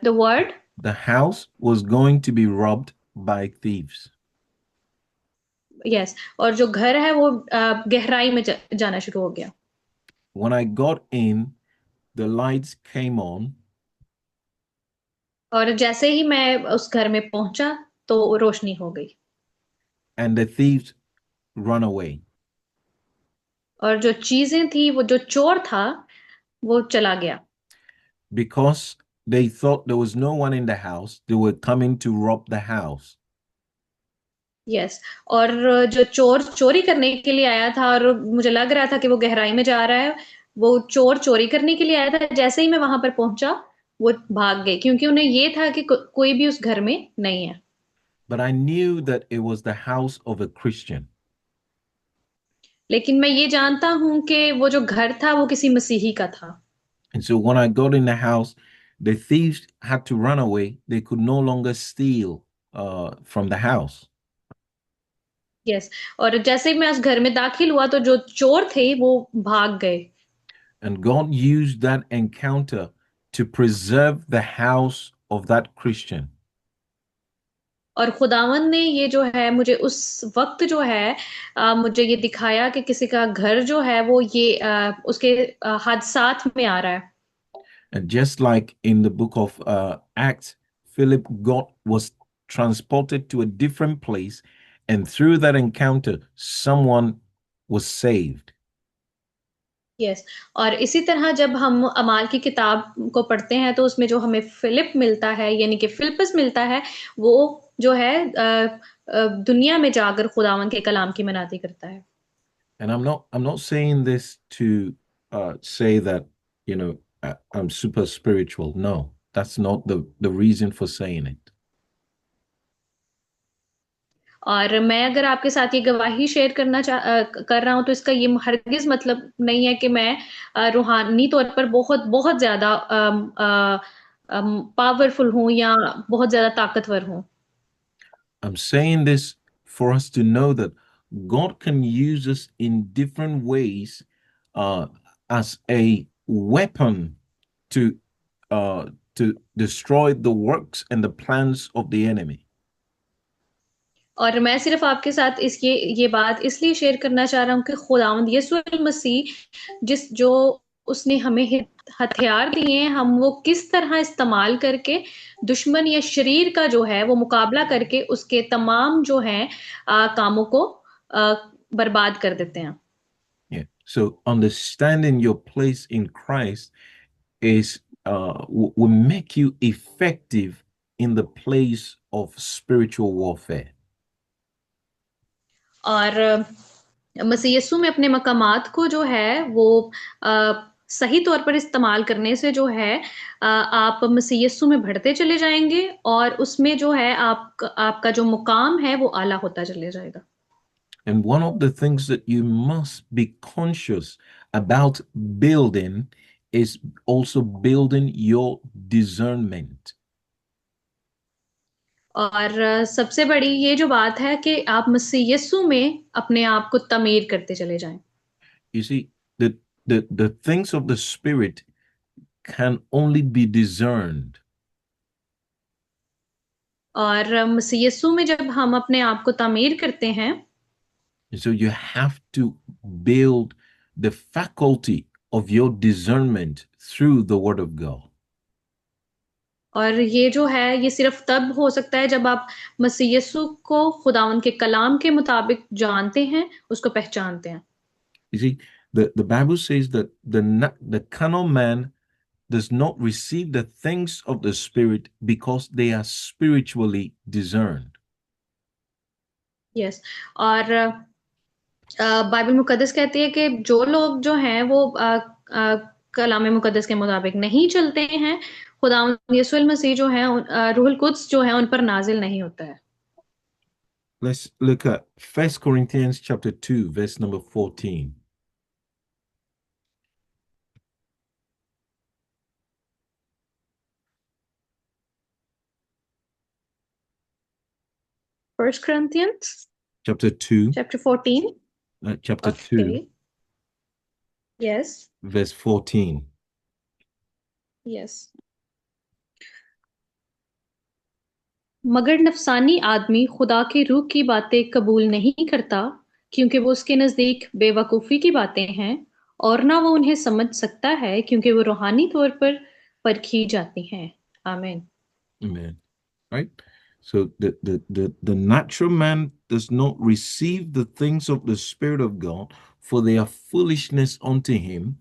the word? The house was going to be robbed by thieves. Yes, और जो घर है वो गहराई में जाना शुरू हो गया। When I got in, the lights came on, और जैसे ही मैं उस घर में पहुंचा तो रोशनी हो गई, and the thieves run away. और जो चीजें थी, वो जो चोर था वो चला गया। Because they thought there was no one in the house, they were coming to rob the house. Yes, और जो चोर चोरी करने के लिए आया था, और मुझे लग रहा था कि वो गहराई में जा रहा है, वो चोर चोरी करने के लिए आया था। जैसे ही मैं वहां पर पहुंचा, वो भाग गए, क्योंकि उन्हें ये था कि कोई भी उस घर में नहीं है। But I knew that it was the house of a Christian. लेकिन मैं ये जानता हूं कि वो जो घर था वो किसी मसीही का था। And so when I got in the house, the thieves had to run away. They could no longer steal from the house. Yes, और जैसे ही मैं उस घर में दाखिल हुआ तो जो चोर थे वो भाग गए। And God used that encounter to preserve the house of that Christian. और खुदावन ने ये जो है मुझे उस वक्त जो है मुझे ये दिखाया कि किसी का घर जो है वो ये उसके हादसात में आ रहा है। And just like in the book of Acts, Philip was transported to a different place, and through that encounter, someone was saved. Yes, और इसी तरह जब हम अमाल की किताब को पढ़ते हैं तो उसमें जो हमें फिलिप मिलता है, यानी कि फिलिपस मिलता है, वो जो है दुनिया में जाकर खुदावन के कलाम की मनाती करता है। And I'm not saying this to say that, I'm super spiritual. No, that's not the reason for saying it. और मैं अगर आपके साथ ये गवाही शेयर कर रहा हूं तो इसका ये हरगिज मतलब नहीं है कि मैं रूहानी तौर पर बहुत बहुत ज्यादा पावरफुल हूं या बहुत ज्यादा ताकतवर हूं। I'm saying this for us to know that God can use us in different ways uh, as a weapon to uh, to destroy the works and the plans of the enemy. और मैं सिर्फ आपके साथ ये बात इसलिए share करना चाह रहा हूँ कि खुदावंद यीशु मसीह जो उसने हमें हथियार दिए हैं, हम वो किस तरह इस्तेमाल करके दुश्मन या शरीर का जो है वो मुकाबला करके उसके तमाम जो है कामों को बर्बाद कर देते हैं। Yeah. So understanding your place in Christ is will make you effective in the place of spiritual warfare. और मसीह यीशु में अपने मकामात को जो है वो सही तौर पर इस्तेमाल करने से जो है आप मसीह यीशु में बढ़ते चले जाएंगे, और उसमें जो है आपका जो मुकाम है वो आला होता चले जाएगा। And one of the things that you must be conscious about building is also building your discernment. और सबसे बड़ी ये जो बात है कि आप मसीह यीशु में अपने आप को तमीर करते चले जाएं। You see, the things of the spirit can only be discerned. और मसीह यीशु में जब हम अपने आप को तमीर करते हैं, So you have to build the faculty of your discernment through the word of God. और ये जो है ये सिर्फ तब हो सकता है जब आप मसीह यीशु को खुदावंद के कलाम के मुताबिक जानते हैं, उसको पहचानते हैं। You see, the Bible says that the carnal man does not receive the things of the spirit because they are spiritually discerned. Yes, और बाइबल मुकद्दस कहती है कि जो लोग जो हैं वो कलाम मुकद्दस के मुताबिक नहीं चलते हैं, खुदावंद यीशु मसीह जो है रूहुल कुद्स जो है उन पर नाजिल नहीं होता है। Let's look at 1 Corinthians chapter 2, verse number 14. First Corinthians Chapter 2, chapter 14. chapter 2, Okay. Yes. verse 14. Yes. मगर नफसानी आदमी खुदा के रूह की बातें कबूल नहीं करता, क्योंकि वो उसके नजदीक बेवकूफी की बातें हैं, और ना वो उन्हें समझ सकता है, क्योंकि वो रूहानी तौर पर परखी जाती हैं। आमीन। Amen. Right? So the natural man does not receive the things of the Spirit of God, for they are foolishness unto him,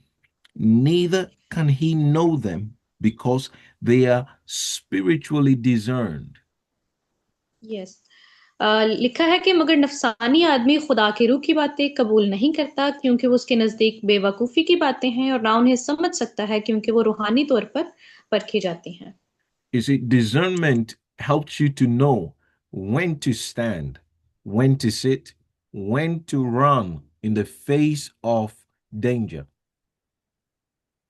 neither can he know them, because they are spiritually discerned. Yes. लिखा है कि मगर नफसानी आदमी खुदा के रूह की बातें कबूल नहीं करता, क्योंकि वो उसके नजदीक बेवकूफी की बातें हैं, और ना उन्हें समझ सकता है, क्योंकि वो रूहानी तौर पर परखी जाती हैं। You see, discernment helps you to know when to stand, when to sit, when to run in the face of danger.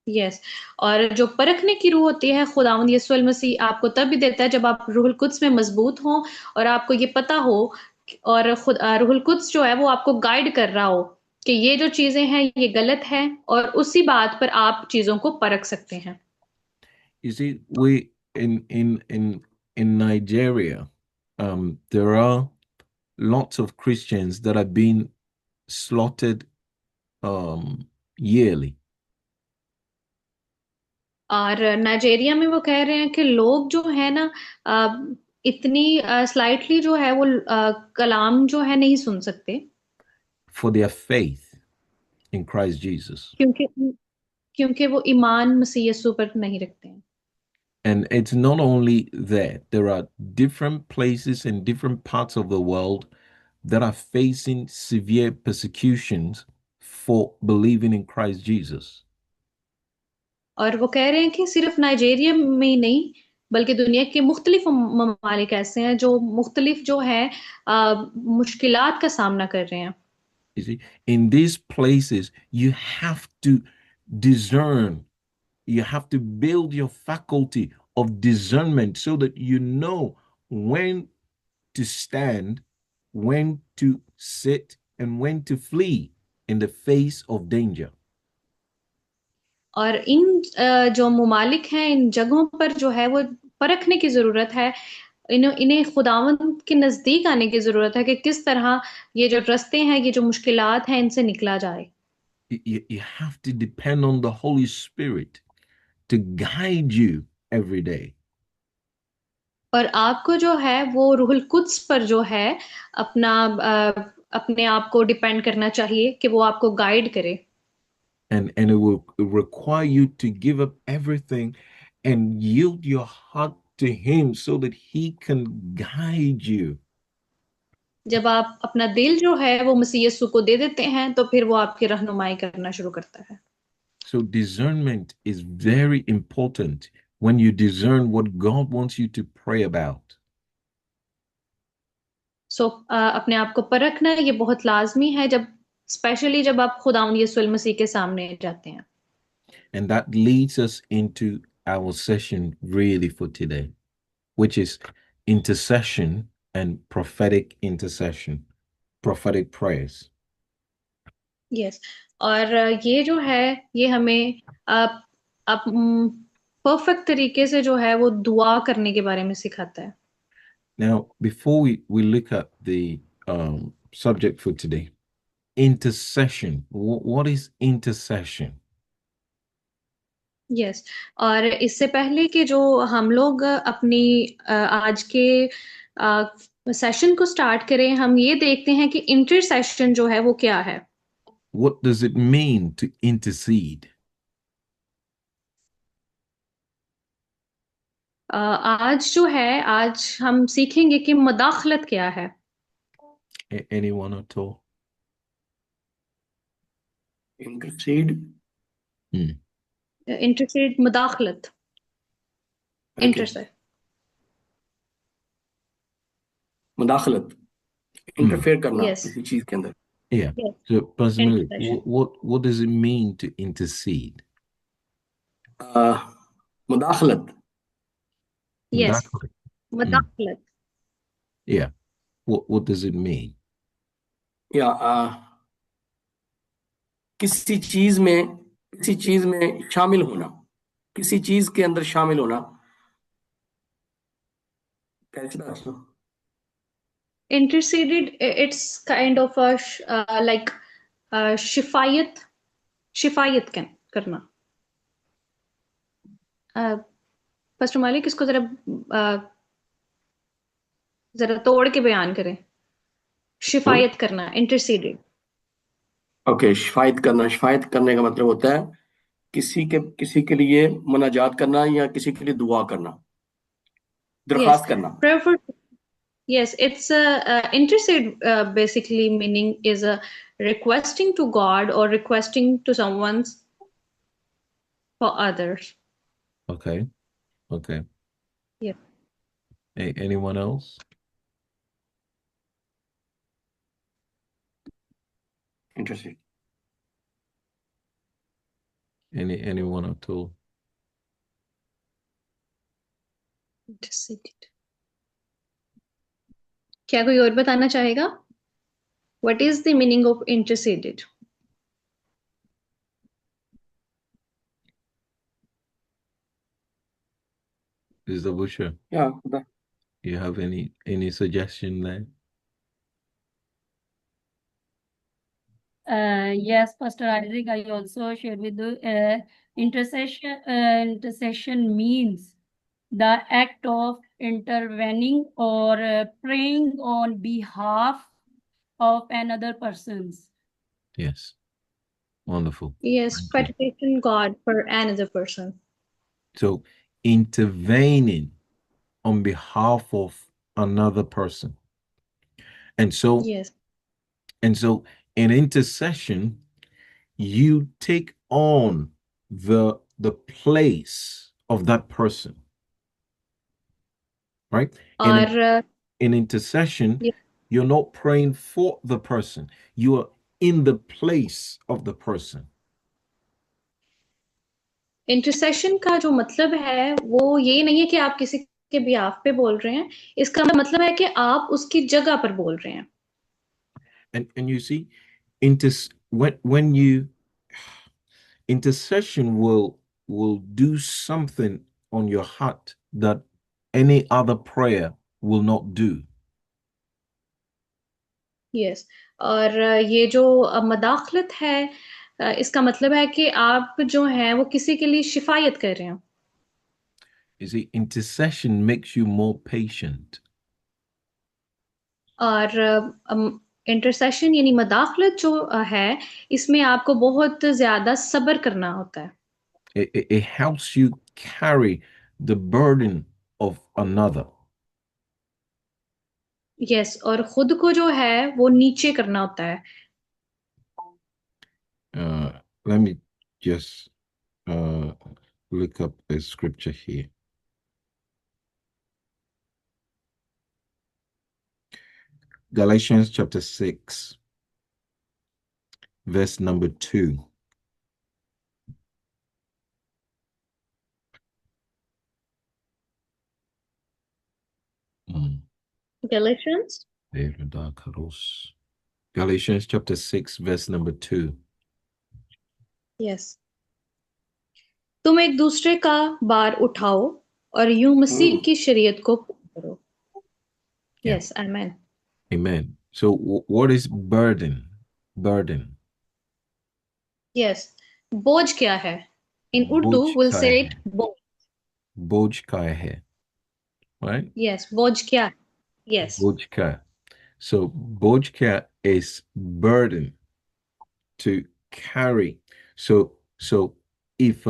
Yes. और जो परखने की रूह होती है, खुदावंद यीशु मसीह आपको तब भी देता है जब आप रूहुल कुद्स में मजबूत हों, और आपको ये पता हो, और रूहुल कुद्स जो है वो आपको गाइड कर रहा हो कि ये जो चीजें हैं ये गलत है, और उसी बात पर आप चीजों को परख सकते हैं। You see, we in Nigeria, there are lots of Christians that are being slaughtered yearly. और नाइजीरिया में वो कह रहे हैं कि लोग जो है ना, इतनी स्लाइटली जो है वो कलाम जो है नहीं सुन सकते, for their faith in Christ Jesus. क्योंकि क्योंकि वो ईमान मसीह यीशु पर नहीं रखते हैं। And it's not only that, there are different places in different parts of the world that are facing severe persecutions for believing in Christ Jesus. और वो कह रहे हैं कि सिर्फ नाइजीरिया में ही नहीं, बल्कि दुनिया के मुख्तलिफ ममालिक ऐसे हैं जो मुख्तलिफ जो है मुश्किलात का सामना कर रहे हैं। You see, in these places, you have to discern, you have to build your faculty of discernment so that you know when to stand, when to sit, and when to flee in the face of danger. और इन जो ममालिक हैं, इन जगहों पर जो है वो परखने की जरूरत है, इन्हें खुदावंद के नजदीक आने की जरूरत है कि किस तरह ये जो रास्ते हैं, ये जो मुश्किलात हैं, इनसे निकला जाए। You have to depend on the Holy Spirit to guide you every day. और आपको जो है वो रूहुल कुद्स पर जो है अपने आप को डिपेंड करना चाहिए कि वो आपको गाइड करे। And it will require you to give up everything and yield your heart to him so that he can guide you. जब आप अपना दिल जो है वो मसीह यीशु को दे देते हैं, तो फिर वो आपकी रहनुमाई करना शुरू करता है। So discernment is very important when you discern what God wants you to pray about. अपने आप को परखना ये बहुत लाजमी है, जब स्पेशली जब आप खुदावंद यीशु मसीह के सामने जाते हैं। And that leads us into our session really for today, which is intercession and prophetic intercession, prophetic prayers. Yes. और ये जो है ये हमें परफेक्ट तरीके से जो है वो दुआ करने के बारे में सिखाता है। Now, before we look at the subject for today, intercession. What is intercession? Yes. और इससे पहले कि जो हम लोग अपनी आज के सेशन को स्टार्ट करें, हम ये देखते हैं कि इंटरसेशन जो है वो क्या है। What does it mean to intercede? आज जो है आज हम सीखेंगे कि मदाखलत क्या है। Anyone at all? Intercede. इंटरसेड, मदाखलत, Okay. इंटरसेड। Mudakhalat. Interfere करना Yes. किसी चीज के अंदर. Yeah. Yes. So, Pastor Malik, Intercession. what does it mean to intercede? मुदाखलत. Yes. Mudakhalat. Mudakhalat. Yeah. What does it mean? या किसी चीज में शामिल होना, किसी चीज के अंदर शामिल होना. कैसे था? Interceded, it's kind of a like शिफायत करना. Pastor Malik, इसको जरा तोड़ के बयान करें. शिफायत करना, interceded. ओके, शिफायत करने का मतलब होता है किसी के लिए मुनाजात करना या किसी के लिए दुआ करना, दरखास्त करना. Prayer for, yes, it's intercede, basically meaning is requesting to God or requesting to someone for others. Okay. Okay. Yeah. Anyone else? Interesting. Anyone at all? Interceded. क्या कोई और बताना चाहेगा? What is the meaning of interceded? Is the Busha? या You have any suggestion there? Yes, Pastor Isaac, I also share with you. Intercession means the act of intervening or praying on behalf of another person's. Yes. Wonderful. Yes, Thank you. petition God for another person. So intervening on behalf of another person. And so Yes. In intercession, you take on the place of that person. Right? Or in intercession, yeah. You're not praying for the person. You are in the place of the person. Intercession का जो मतलब है वो ये नहीं है कि आप किसी के बिहाफ पे बोल रहे हैं. इसका मतलब है कि आप उसकी जगह पर बोल रहे हैं. And you see, when you intercession will do something on your heart that any other prayer will not do. Yes. और ये जो मदाखलत है, इसका मतलब है कि आप जो हैं वो किसी के लिए शिफायत कर रहे हैं. You see, intercession makes you more patient. और इंटरसेशन यानी मदाखलत जो है इसमें आपको बहुत ज्यादा सब्र करना होता है. It helps you carry the burden of another. Yes, और खुद को जो है वो नीचे करना होता है. Let me just look up a scripture here. Galatians chapter 6, verse number 2. Galatians? Galatians chapter 6, verse number 2. Yes. तुम एक दूसरे का बार उठाओ और यूं मसीह की शरीयत को करो. Yes, amen. Amen. So what is burden? Burden. Yes. बोझ क्या है? In Urdu, we'll say it बोझ. बोझ क्या है? Right? Yes, बोझ क्या? Yes. बोझ क्या. So बोझ क्या is burden to carry. So if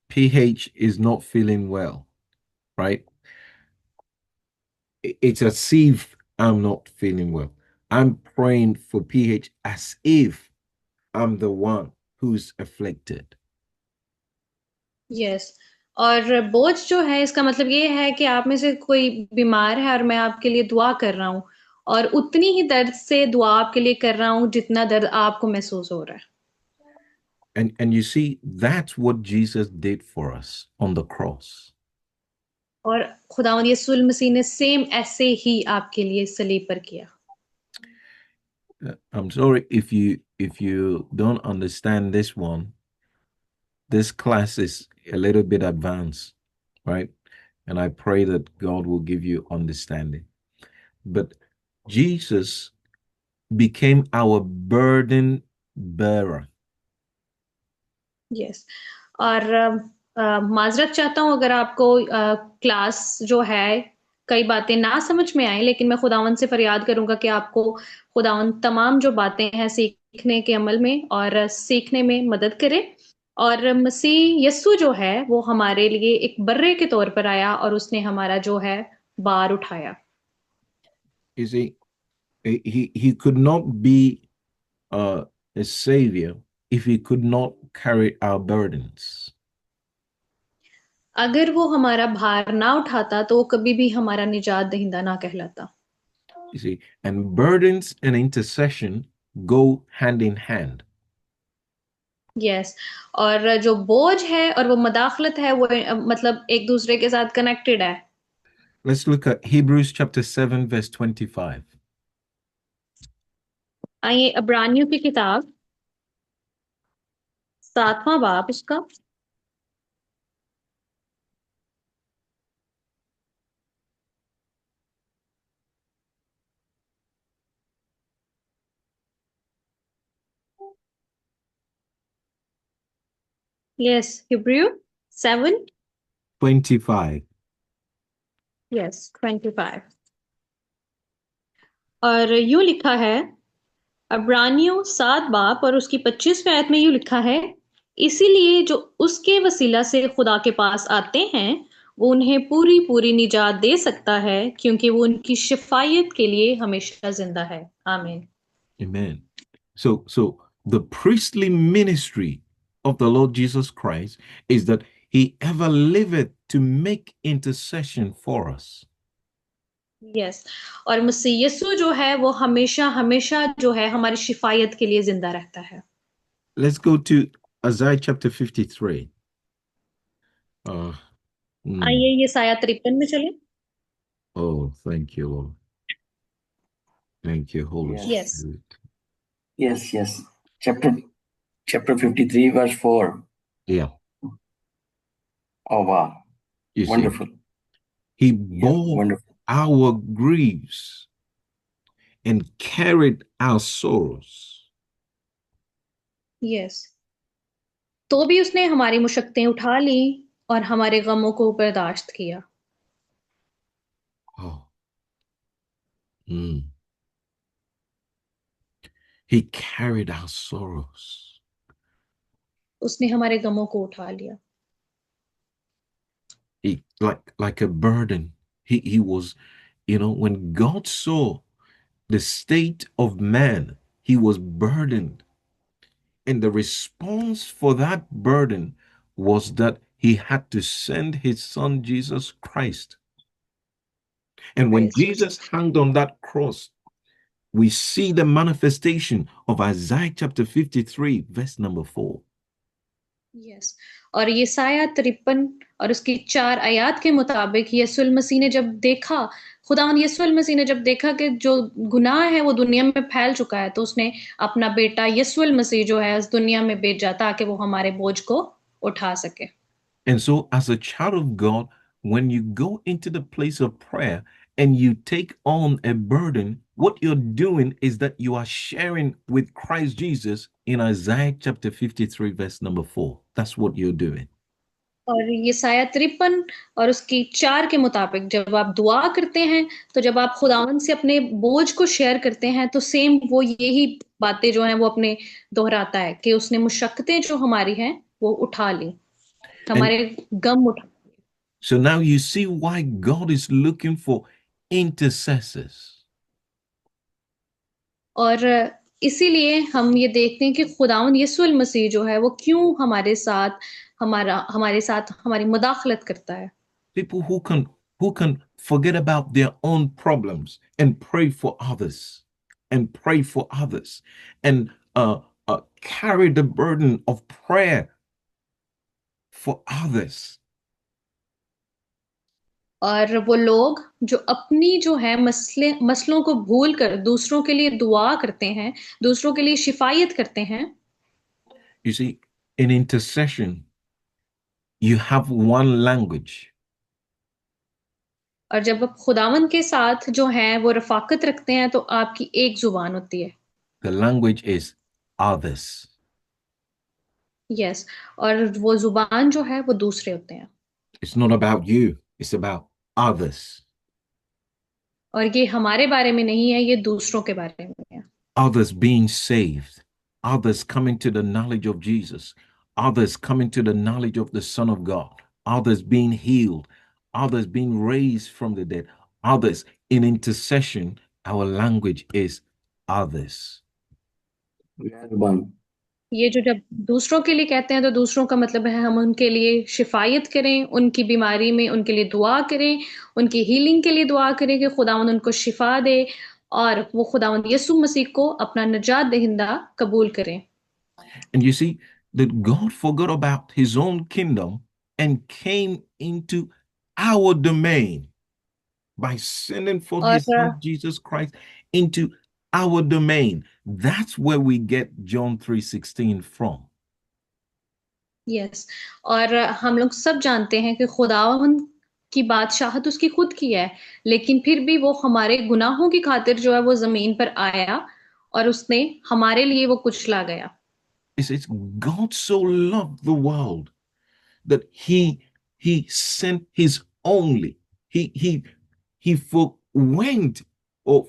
PH is not feeling well, right? It's as if I'm not feeling well. I'm praying for PH as if I'm the one who's afflicted. Yes. और बोझ जो है इसका मतलब ये है कि आप में से कोई बीमार है और मैं आपके लिए दुआ कर रहा हूँ और उतनी ही दर्द से दुआ आपके लिए कर रहा हूँ जितना दर्द आपको महसूस हो रहा है। And you see, that's what Jesus did for us on the cross. और खुदावंद यीशु मसीह ने सेम ऐसे ही आपके लिए सलीब पर किया। I'm sorry if you don't understand this one. This class is a little bit advanced, right? And I pray that God will give you understanding. But Jesus became our burden bearer. Yes और माजरत चाहता हूँ अगर आपको class जो है कई बातें ना समझ में आए, लेकिन मैं खुदावन से फरियाद करूंगा कि आपको खुदावन तमाम जो बातें हैं सीखने के अमल में और सीखने में मदद करे। और मसीह यस्सु जो है वो हमारे लिए एक बर्रे के तौर पर आया और उसने हमारा जो है बार उठाया। You see, he could not be a savior if he could not carry our burdens. अगर वो हमारा भार ना उठाता तो वो कभी भी हमारा निजात दहिंदा ना कहलाता। You see, and burdens and intercession go hand in hand. Yes और जो बोझ है और वो मदाखलत है वो मतलब एक दूसरे के साथ कनेक्टेड है। Let's look at Hebrews chapter 7 verse 25. आइए अब्रानियों की किताब 7वां बाब इसका यस हिब्रू 7 25. यस 25 और यूं लिखा है अब्रानियों 7 बाब और उसकी 25वें आयत में यूं लिखा है, इसीलिए जो उसके वसीला से खुदा के पास आते हैं वो उन्हें पूरी पूरी निजात दे सकता है क्योंकि वो उनकी शिफायत के लिए हमेशा जिंदा है। आमीन। Amen. So the priestly ministry of the Lord Jesus Christ is that he ever liveth to make intercession for us. Yes और मसीह यीशु जो है वो हमेशा हमेशा जो है हमारी शिफायत के लिए जिंदा रहता है। Let's go to Isaiah chapter 53. आइए ये साया 53 में चले। Oh, thank you, Lord. Thank you, Holy Yes. Spirit. Yes. Chapter 53 verse 4. Yeah. Oh wow. You see, Wonderful. he Yeah, bore wonderful. our griefs and carried our sorrows. Yes तो भी उसने हमारी मुशक्कतें उठा ली और हमारे गमों को बर्दाश्त किया। Oh. He carried our sorrows. उसने हमारे गमों को उठा लिया। He like a burden. He was, when God saw the state of man, he was burdened. And the response for that burden was that he had to send his son Jesus Christ. And when Yes. Jesus hung on that cross, we see the manifestation of Isaiah chapter 53, verse number 4. Yes और ये साया 53 और उसकी 4 आयात के मुताबिक यीशु मसीह ने जब देखा खुदावंद यीशु मसीह ने जब देखा कि जो गुनाह है वो दुनिया में फैल चुका है तो उसने अपना बेटा यीशु मसीह जो है इस दुनिया में भेजा ताकि वो हमारे बोझ को उठा सके। And so, as a child of God, when you go into the place of prayer and you take on a burden, what you're doing is that you are sharing with Christ Jesus in Isaiah chapter 53, verse number 4. That's what you're doing. और ये साया 53 और उसकी 4 के मुताबिक जब आप दुआ करते हैं तो जब आप खुदावंद से अपने बोझ को शेयर करते हैं तो सेम वो यही बातें जो हैं वो अपने दोहराता है कि उसने मुशक्कतें जो हमारी हैं वो उठा ली, हमारे गम उठा। So now you see why God is looking for intercessors. और इसीलिए हम ये देखते हैं कि खुदावंद यीशु मसीह जो है वो क्यों हमारे साथ हमारे साथ हमारी मुदाखलत करता है। People who can forget about their own problems and pray for others and pray for others and carry the burden of prayer for others. और वो लोग जो अपनी जो है मसलों को भूल कर दूसरों के लिए दुआ करते हैं, दूसरों के लिए शिफायत करते हैं। You see, in intercession, you have one language. और जब आप खुदावंद के साथ जो है वो रफाकत रखते हैं तो आपकी एक जुबान होती है। The language is others. Yes, और वो जुबान जो है वो दूसरे होते हैं। It's not about you, it's about others. और ये हमारे बारे में नहीं है, ये दूसरों के बारे में है। Others being saved, others coming to the knowledge of Jesus, others coming to the knowledge of the Son of God, others being healed, others being raised from the dead, others in intercession. Our language is others. ये जो जब दूसरों के लिए कहते हैं तो दूसरों का मतलब है हम उनके लिए शिफायत करें, उनकी बीमारी में उनके लिए दुआ करें, उनकी हीलिंग के लिए दुआ करें कि खुदावंद उनको शिफा दे और वो खुदावंद यीशु मसीह को अपना निजात दहिंदा कबूल करें। And you see that God forgot about his own kingdom and came into our domain by sending forth his son Jesus Christ into our domain. That's where we get John 3:16 from. Yes, और हम लोग सब जानते हैं कि खुदावंद की बादशाहत उसकी खुद की है, लेकिन फिर भी वो हमारे गुनाहों की खातिर जो है वो जमीन पर आया और उसने हमारे लिए वो कुचला गया। It says God so loved the world that he sent his only. He went or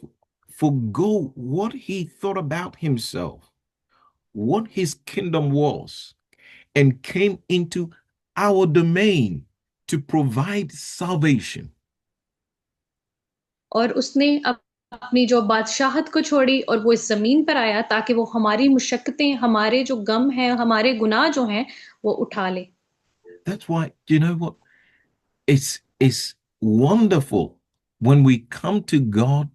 forgo what he thought about himself, what his kingdom was, and came into our domain to provide salvation. और उसने अपनी जो बादशाहत को छोड़ी और वो इस जमीन पर आया ताकि वो हमारी मुशक्कतें, हमारे जो गम है, हमारे गुनाह जो हैं वो उठा ले। That's why, you know what? It's wonderful when we come to God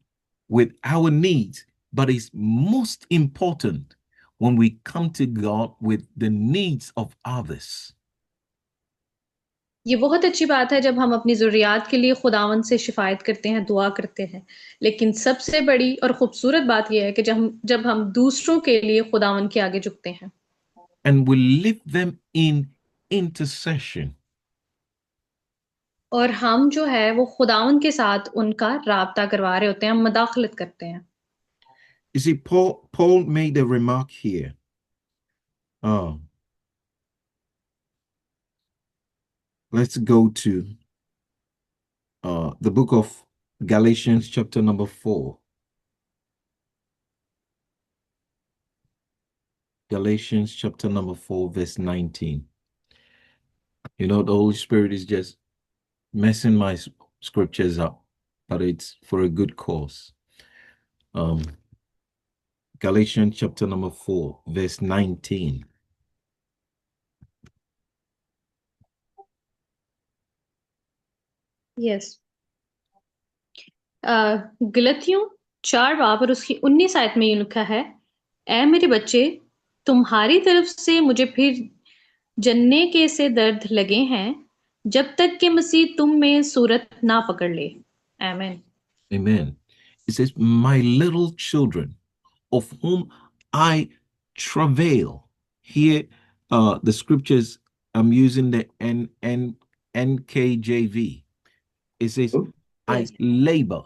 with our needs, but it's most important when we come to God with the needs of others. ये बहुत अच्छी बात है जब हम अपनी ज़रूरियात के लिए खुदावंद से शिफायत करते हैं, दुआ करते हैं। लेकिन सबसे बड़ी और खूबसूरत बात यह है कि जब हम दूसरों के लिए खुदावंद के आगे झुकते हैं। And we lift them in intercession. और हम जो है वो खुदावंद के साथ उनका राब्ता करवा रहे होते हैं, हम मदाखलत करते हैं। You see, Paul made a remark here. Let's go to the book of Galatians, chapter number 4. Galatians, chapter number 4, verse 19. You know, the Holy Spirit is just messing my scriptures up, but it's for a good cause. Galatians, chapter number 4, verse 19. Yes, गलतियों 4 बाब और उसकी 19 आयत में ये लिखा है, ऐ मेरे बच्चे, तुम्हारी तरफ से मुझे फिर जन्ने के से दर्द लगे हैं जब तक कि मसीह तुम में सूरत ना पकड़ ले। आमीन। Amen. It says, my little children, of whom I travail. Here, the scriptures, I'm using the NKJV. It says, Yes. I labor,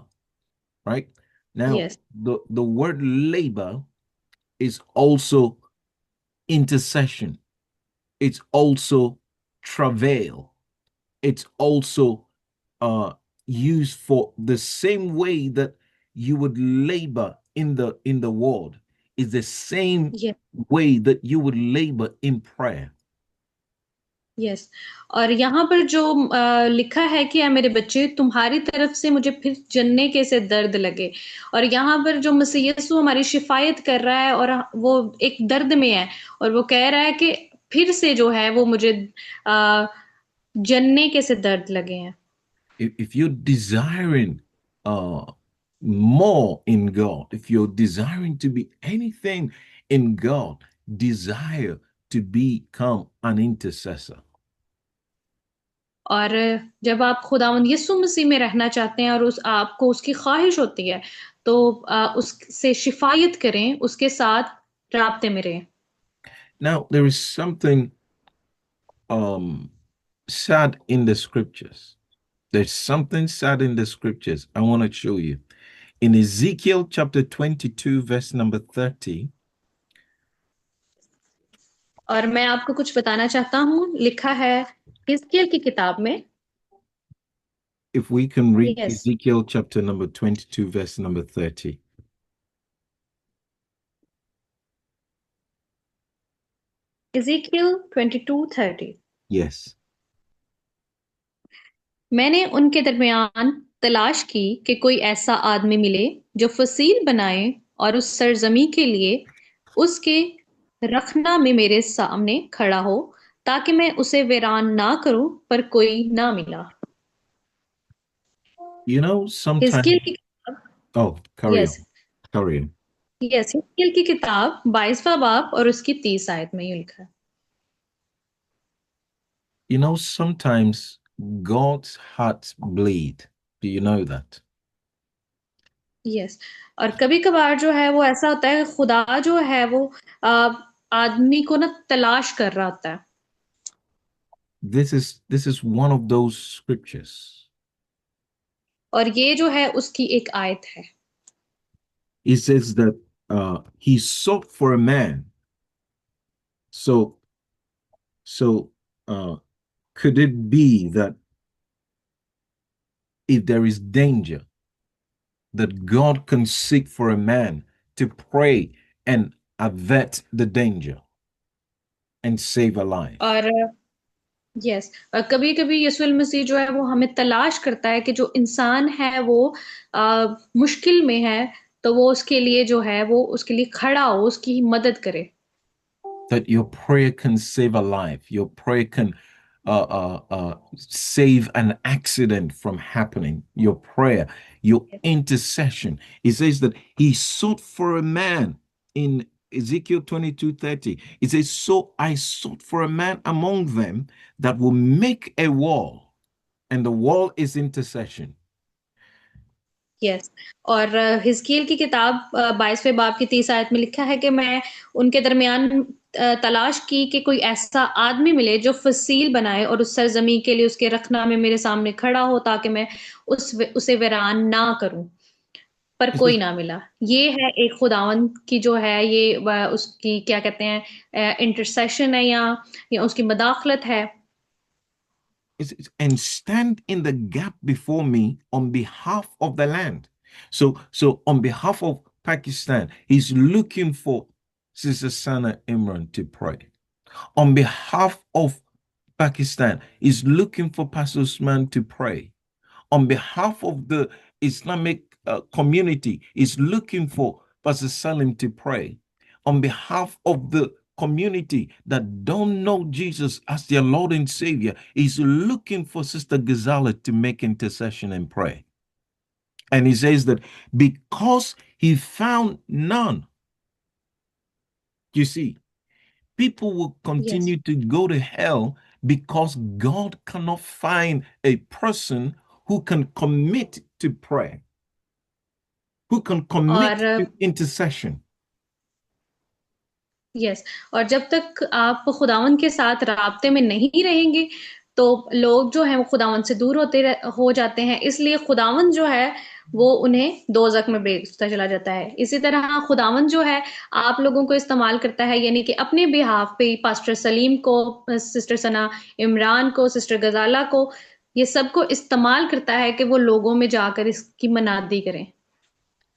right? Now, Yes. the word labor is also intercession. It's also travail. It's also used for the same way that you would labor in the ward. Is the same Yes. way that you would labor in prayer. Yes, और यहाँ पर जो लिखा है कि ऐ मेरे बच्चे, तुम्हारी तरफ से मुझे फिर जन्ने के से दर्द लगे। और यहाँ पर जो मसीह यीशु हमारी शिफायत कर रहा है और वो एक दर्द में है और वो कह रहा है कि फिर से जो है वो मुझे जनने के से दर्द लगे हैं। If you're desiring more in God, if you're desiring to be anything in God, desire to become an intercessor. और जब आप खुदावंद यीशु मसीह में रहना चाहते हैं और उस आपको उसकी ख्वाहिश होती है तो उससे शिफायत करें, उसके साथ राब्ते में रहें। Now, there is something sad in the scriptures. There's something sad in the scriptures. I want to show you. In Ezekiel chapter 22, verse number 30, और मैं आपको कुछ बताना चाहता हूँ, लिखा है हिजकिय्याह की किताब में। if we can read Yes. Ezekiel chapter number 22, verse number 30. Ezekiel 22:30। Yes. मैंने उनके दरमियान तलाश की कि कोई ऐसा आदमी मिले जो फसील बनाए और उस सरजमी के लिए उसके रखना में मेरे सामने खड़ा हो, ताकि मैं उसे वीरान ना करूं, पर कोई ना मिला। You know, sometimes. हिजकिय्याह की किताब, Oh, carry yes on. Carry on. Yes, Hezekiah की किताब 22वां बाब और उसकी 30 आयत में यूं लिखा है। You know, sometimes God's heart bleed. Do you know that? Yes, और कभी कभार जो है वो ऐसा होता है, खुदा जो है वो आदमी को ना तलाश कर रहा होता है। This is one of those scriptures. और ये जो है उसकी एक आयत है। He says that he sought for a man. So could it be that if there is danger, that God can seek for a man to pray and avert the danger and save a life? और yes, और कभी कभी यीशु मसीह जो है वो हमें तलाश करता है कि जो इंसान है वो मुश्किल में है, तो वो उसके लिए जो है वो उसके लिए खड़ा हो, उसकी मदद करे। That your prayer can save a life. Your prayer can save an accident from happening. Your prayer, your intercession. He says that he sought for a man in Ezekiel 22:30. It says, so I sought for a man among them that will make a wall, and the wall is intercession. Yes, और हिजकिय्याह की किताब 22वें बाब की 30 आयत में लिखा है कि मैं उनके दरमियान तलाश की कि कोई ऐसा आदमी मिले जो फसील बनाए और उस सरजमी के लिए उसके रखना में मेरे सामने खड़ा हो, ताकि मैं उसे वीरान ना करूं, पर कोई ना मिला। ये है एक खुदावंद की जो है ये उसकी क्या कहते हैं, इंटरसेशन है या उसकी मदाखलत है। And stand in the gap before me on behalf of the land. So on behalf of Pakistan, he's looking for Sister Sana Imran to pray. On behalf of Pakistan, he's looking for Pastor Usman to pray. On behalf of the Islamic community, he's looking for Pastor Salim to pray. On behalf of the community that don't know Jesus as their Lord and Savior, is looking for Sister Gazala to make intercession and pray. And he says that because he found none, you see, people will continue to go to hell because God cannot find a person who can commit to prayer, who can commit to intercession. Yes, और जब तक आप खुदावन के साथ राब्ते में नहीं रहेंगे तो लोग जो हैं वो खुदावन से दूर हो जाते हैं, इसलिए खुदावन जो है वो उन्हें दोजक में भेजता चला जाता है। इसी तरह खुदावन जो है आप लोगों को इस्तेमाल करता है, यानी कि अपने बिहाफ पे पास्टर सलीम को, सिस्टर सना इमरान को, सिस्टर गजाला को, ये सबको इस्तेमाल करता है कि वो लोगों में जाकर इसकी मनादी करें।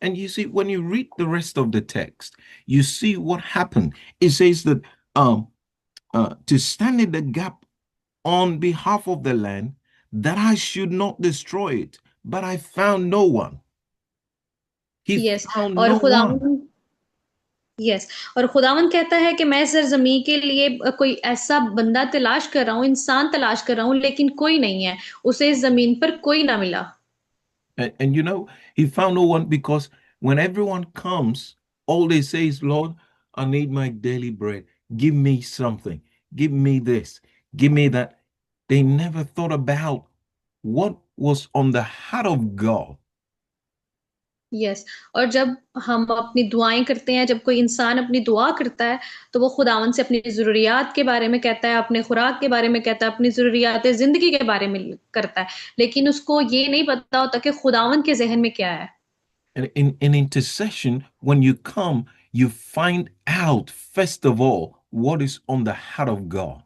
And you see, when you read the rest of the text, you see what happened. It says that to stand in the gap on behalf of the land, that I should not destroy it, but I found no one. He found और no one. Yes. और खुदावन कहता है कि मैं सरजमीन के लिए कोई ऐसा बंदा तलाश कर रहा हूँ, इंसान तलाश कर रहा हूँ, लेकिन कोई नहीं है, उसे इस जमीन पर कोई ना मिला। And you know, he found no one because when everyone comes, all they say is, Lord, I need my daily bread. Give me something. Give me this. Give me that. They never thought about what was on the heart of God. Yes. और जब हम अपनी दुआएं करते हैं, जब कोई इंसान अपनी दुआ करता है, तो वो खुदावन से अपनी ज़रूरियात के बारे में कहता है, अपने खुराक के बारे में कहता है, अपनी ज़रूरियात ज़िंदगी के बारे में करता है, लेकिन उसको ये नहीं पता होता कि खुदावन के ज़हन में क्या है। And in intercession, when you come, you find out, first of all, what is on the heart of God.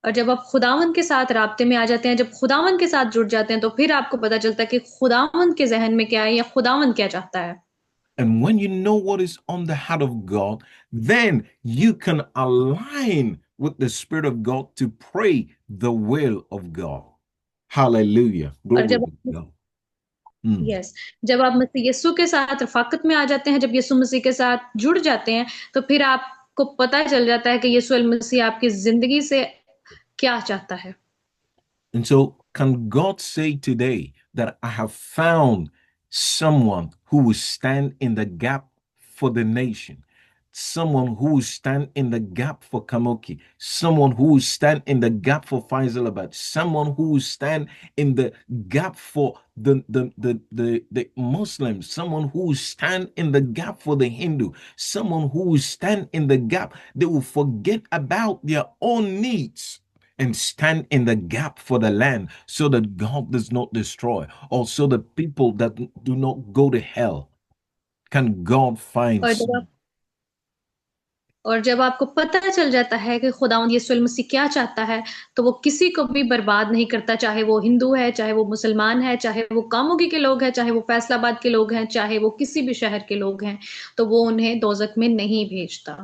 और जब आप खुदावन के साथ राब्ते में आ जाते हैं, जब खुदावन के साथ जुड़ जाते हैं, तो फिर आपको पता चलता है कि खुदावन के ज़हन में क्या है या खुदावन क्या चाहता है। And when you know what is on the heart of God, then you can align with the Spirit of God to pray the will of God. Hallelujah. और Glory जब to God. Mm. यस, जब आप मसीह यीशु के साथ रफ़ाकत में आ जाते हैं, जब यीशु मसीह के साथ जुड़ जाते हैं, तो फिर आपको पता चल जाता है कि यीशु अल मसीह आपकी ज़िंदगी से क्या चाहता है। And so, can God say today that I have found someone who will stand in the gap for the nation? Someone who will stand in the gap for Kamoki, someone who will stand in the gap for Faisalabad, someone who will stand in the gap for the Muslims, someone who will stand in the gap for the Hindu, someone who will stand in the gap. They will forget about their own needs and stand in the gap for the land so that God does not destroy, or so that people that do not go to hell. Can God find और some? जब आपको पता चल जाता है कि खुदावंद यीशु मसीह क्या चाहता है, तो वो किसी को भी बर्बाद नहीं करता, चाहे वो हिंदू है, चाहे वो मुसलमान है, चाहे वो कामुकी के लोग हैं, चाहे वो फैसलाबाद के लोग हैं, चाहे वो किसी भी शहर के लोग हैं, तो वो उन्हें दोजख में नहीं भेजता।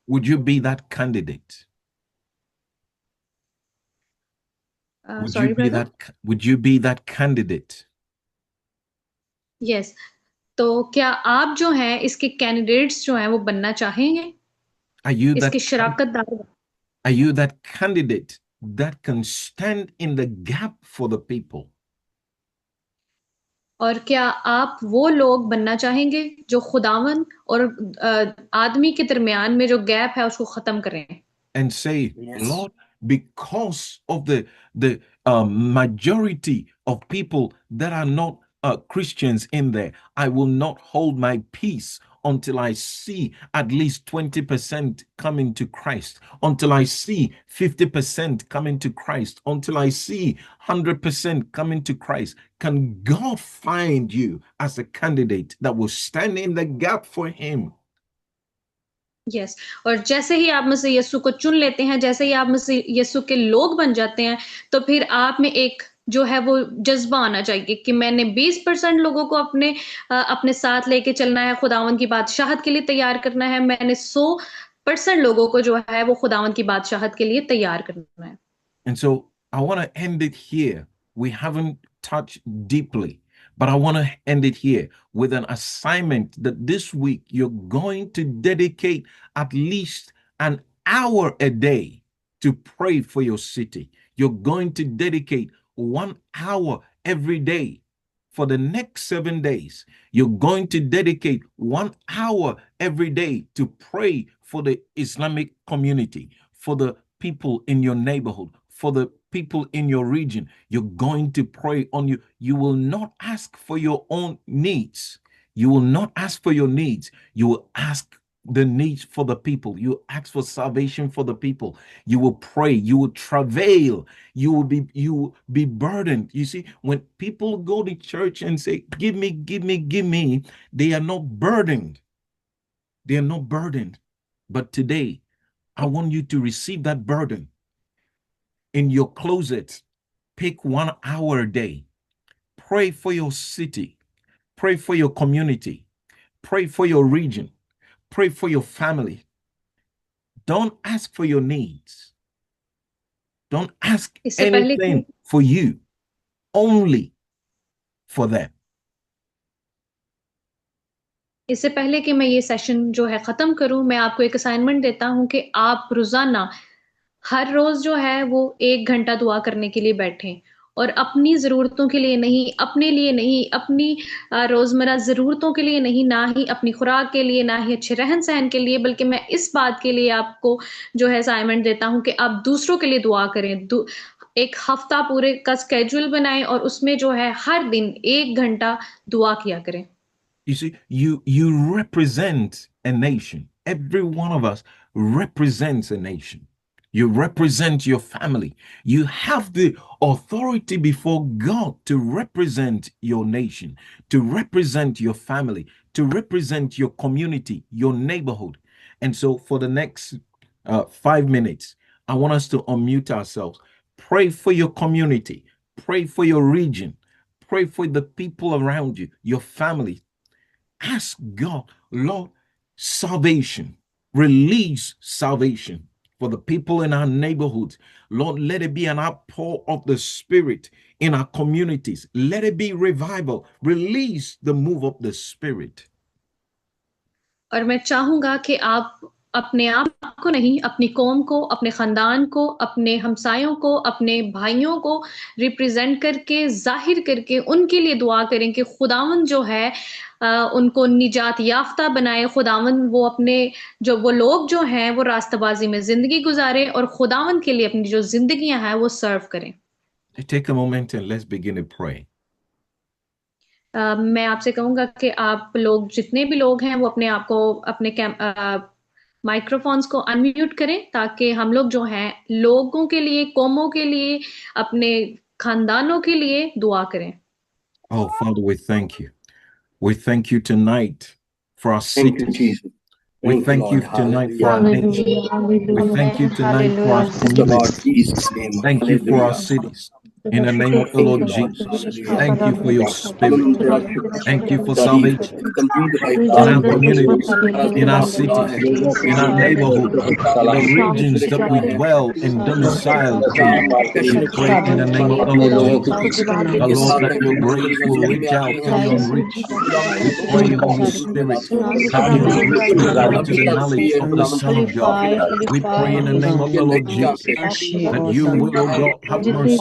Would you be that candidate? Would you sorry be brother. would you be that candidate? Yes. तो क्या आप जो हैं इसके कैंडिडेट्स जो हैं वो बनना चाहेंगे, Are you that इसके शराकतदार? are you that candidate that can stand in the gap for the people? और क्या आप वो लोग बनना चाहेंगे जो खुदावन और आदमी के दरमियान में जो गैप है उसको खत्म करें? And say, Yes. Lord, because of the majority of people that are not Christians in there, I will not hold my peace until I see at least 20% coming to Christ, until I see 50% coming to Christ, until I see 100% coming to Christ. Can God find you as a candidate that will stand in the gap for Him? Yes. और जैसे ही आप मसीह यीशु को चुन लेते हैं, जैसे ही आप मसीह यीशु के लोग बन जाते हैं, तो फिर आप में एक जो है वो जज्बा आना चाहिए कि मैंने 20% लोगों को अपने साथ लेके चलना है, खुदावन की बादशाहत के लिए तैयार करना है, मैंने 100% लोगों को जो है वो खुदावन की बादशाहत के लिए तैयार करना है। And so I want to end it here. We haven't touched deeply, but I want to end it here with an assignment that this week you're going to dedicate at least an hour a day to pray for your city. You're going to dedicate 1 hour every day for the next 7 days. You're going to dedicate 1 hour every day to pray for the Islamic community, for the people in your neighborhood, for the people in your region. You're going to pray on you. You will not ask for your own needs. You will not ask for your needs. You will ask the needs for the people. You ask for salvation for the people. You will pray. You will travail. You will be burdened. You see, when people go to church and say, "Give me, give me, give me," they are not burdened. They are not burdened. But today, I want you to receive that burden. In your closet, pick 1 hour a day. Pray for your city. Pray for your community. Pray for your region. Pray for your family. Don't ask for your needs. Don't ask इससे पहले कि anything for you, only for them. इससे पहले कि मैं ये session जो है ख़त्म करूँ, मैं आपको एक असाइनमेंट देता हूँ कि आप रोज़ाना हर रोज़ जो है वो 1 घंटा दुआ करने के लिए बैठें और अपनी ज़रूरतों के लिए नहीं, अपने लिए नहीं, अपनी रोज़मर्रा ज़रूरतों के लिए नहीं, ना ही अपनी खुराक के लिए, ना ही अच्छे रहन-सहन के लिए, बल्कि मैं इस बात के लिए आपको जो है असाइनमेंट देता हूँ कि आप दूसरों के लिए दुआ करें। एक हफ़्ता पूरे का स्केड्यूल बनाएँ और उसमें जो है हर दिन 1 घंटा दुआ किया करें। You see, you represent a nation. Every one of us represents a nation. You represent your family. You have the authority before God to represent your nation, to represent your family, to represent your community, your neighborhood. And so for the next 5 minutes, I want us to unmute ourselves. Pray for your community. Pray for your region. Pray for the people around you, your family. Ask God, Lord, salvation, release salvation for the people in our neighborhoods. Lord, let it be an outpour of the Spirit in our communities. Let it be revival. Release the move of the Spirit. और मैं चाहूंगा कि आप अपने आप को नहीं, अपनी कौम को, अपने खानदान को, अपने हमसायों को, अपने भाइयों को रिप्रेजेंट करके, जाहिर करके उनके लिए दुआ करें कि खुदावंद जो है उनको निजात याफ्ता बनाए। खुदावंद वो अपने वो लोग जो हैं वो रास्ताबाजी में जिंदगी गुजारे और खुदावंद के लिए अपनी जो जिंदगियां हैं वो सर्व करें। Take a moment and let's begin to pray. मैं आपसे कहूंगा कि आप लोग जितने भी लोग हैं वो अपने आप को अपने माइक्रोफोन्स को अनम्यूट करें ताकि हम लोग जो हैं लोगों के लिए, कौमों के लिए, अपने खानदानों के लिए दुआ करें। Oh, Father, we thank you. We thank you tonight for our Thank you, cities. Jesus. We thank you Lord. tonight for our Hallelujah. nation. We thank you tonight for our Praise the Lord communities. Jesus' name. Thank you for our Hallelujah. cities. In the name of the Lord Jesus. Thank you for your spirit. Hallelujah. Thank you for खुदा जी, salvation complete भाई in खुदा our जो communities, हमारा in our खुदा खुदा cities, है, in our neighborhoods, in the regions that we dwell and domicile in. We pray in the name of the Lord Jesus. The Lord, that your grace will reach out to the unreached. We pray, Holy Spirit, that you will reach people into the knowledge of the Son of God. We pray in the name of the Lord Jesus that you will, oh God, have mercy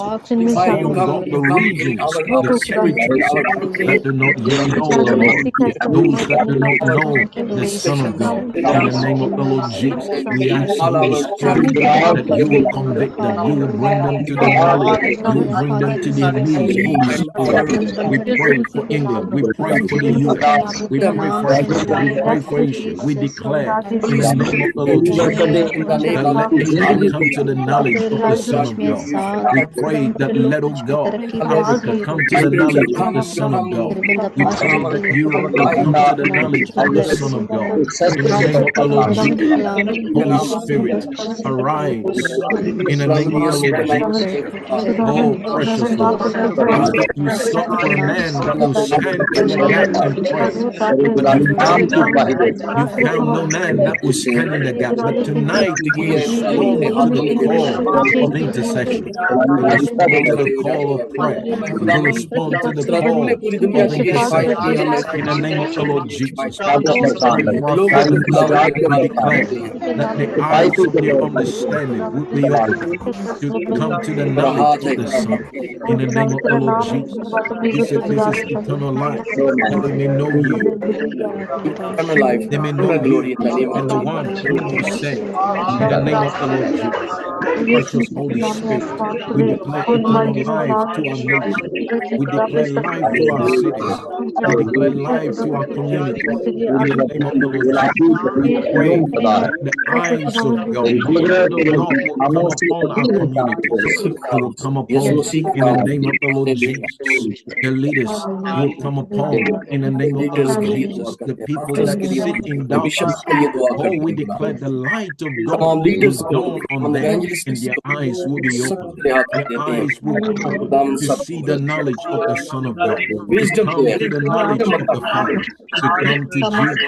upon, God, the regions, the territories that do not yet know the Lord, those that do not know the Son of God. In the name of the Lord Jesus, we ask, Holy Spirit, that you will convict them, you will bring them to the knowledge, you will bring them to their knees, Holy Spirit. We pray for England, we pray for the US, we pray for Africa, we pray for Asia. We declare in the name of the Lord Jesus that let Asia come to the knowledge of the Son of God. We pray that let, oh God, Africa come to the knowledge of the Son of God. We pray that Europe will come to the knowledge of the Son of God. In the name of the Lord Jesus, Holy Spirit, arise. In the name of the Lord Jesus. Oh, precious Lord, you said you sought for a man that will stand in the gap and pray, but you found none. You found no man that will stand in the gap. But tonight we respond to the call of intercession. We respond to the call of prayer. We respond to the call of intercession. In the name of the Lord Jesus, we pray for our families. We declare that the eyes of their understanding would be open to come to the knowledge of the Son. In the name of the Lord Jesus, you said this is eternal life, that they may know you. Eternal life, They may know eternal glory you in the name of and the one whom you sent. In the name of the Lord Jesus, precious Holy Spirit, we declare eternal life to our nation. We declare life to our cities. We declare life to our communities. In the name of the Lord Jesus, we pray that the eyes of God, the hand of God will come upon our communities. It will come upon in the name of the Lord Jesus. The leaders will come upon in the name of the Lord Jesus. The people that sit in darkness, oh, we declare the light of God तमाम will leaders को dawn on हम them. evangelist and their eyes will be सब opened. तेरे हाथ में Their देते हैं eyes will come खुदावन to सब see the knowledge of the Son of God, to wisdom come they to the knowledge of the Father, to come to Jesus.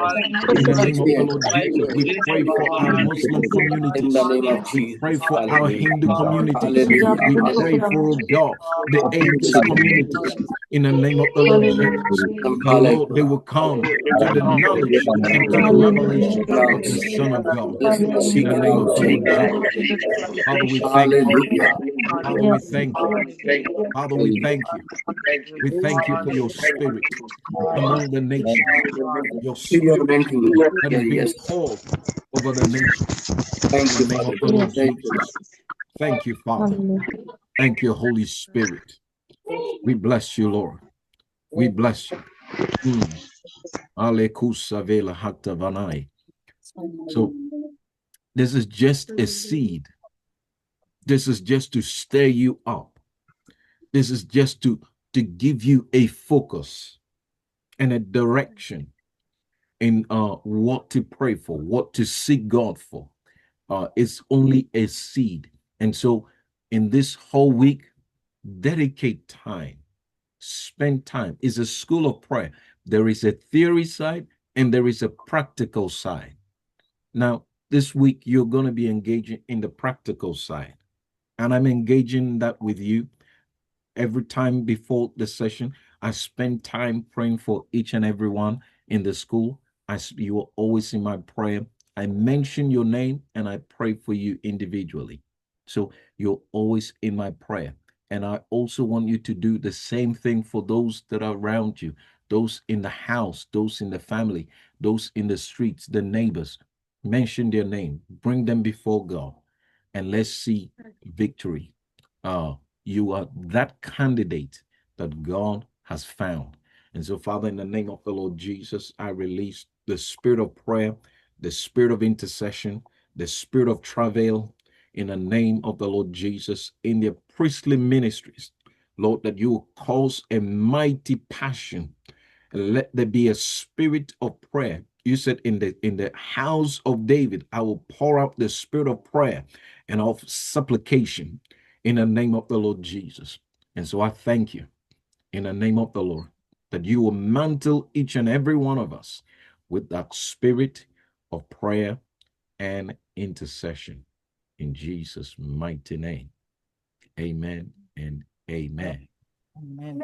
In the name of the Lord Jesus, we pray for our Muslim in communities. the name of We pray Jesus. for our Hindu communities. Hallelujah. We pray for, oh God, the atheist communities. In the name of the Lord Jesus, the Lord, they will come to the knowledge and to the revelation of the Son of God. In the name of the Lord Jesus. Father, we thank you. Hallelujah. Father, we thank you. Father, we thank you. We thank you for your spirit among the nations. Your spirit that is being Yes. poured over the nations. Thank In you, the name Father. of the Lord Thank you. Jesus. Thank you, Father. Thank you, Holy Spirit. We bless you, Lord. We bless you. Alekusavela hakta vanai. So this is just a seed. This is just to stir you up. This is just to give you a focus and a direction in what to pray for, what to seek God for. It's only a seed. And so in this whole week, dedicate time, spend time. It's a school of prayer. There is a theory side and there is a practical side. Now, this week, you're going to be engaging in the practical side. And I'm engaging that with you. Every time before the session, I spend time praying for each and every one in the school. You are always in my prayer. I mention your name and I pray for you individually. So you're always in my prayer. And I also want you to do the same thing for those that are around you, those in the house, those in the family, those in the streets, the neighbors. Mention their name, bring them before God, and let's see victory. You are that candidate that God has found. And so, Father, in the name of the Lord Jesus, I release the spirit of prayer, the spirit of intercession, the spirit of travail in the name of the Lord Jesus in their priestly ministries. Lord, that you will cause a mighty passion. Let there be a spirit of prayer. You said in the house of David, I will pour out the spirit of prayer and of supplication in the name of the Lord Jesus. And so I thank you in the name of the Lord that you will mantle each and every one of us with that spirit of prayer and intercession in Jesus' mighty name. Amen and amen. Amen.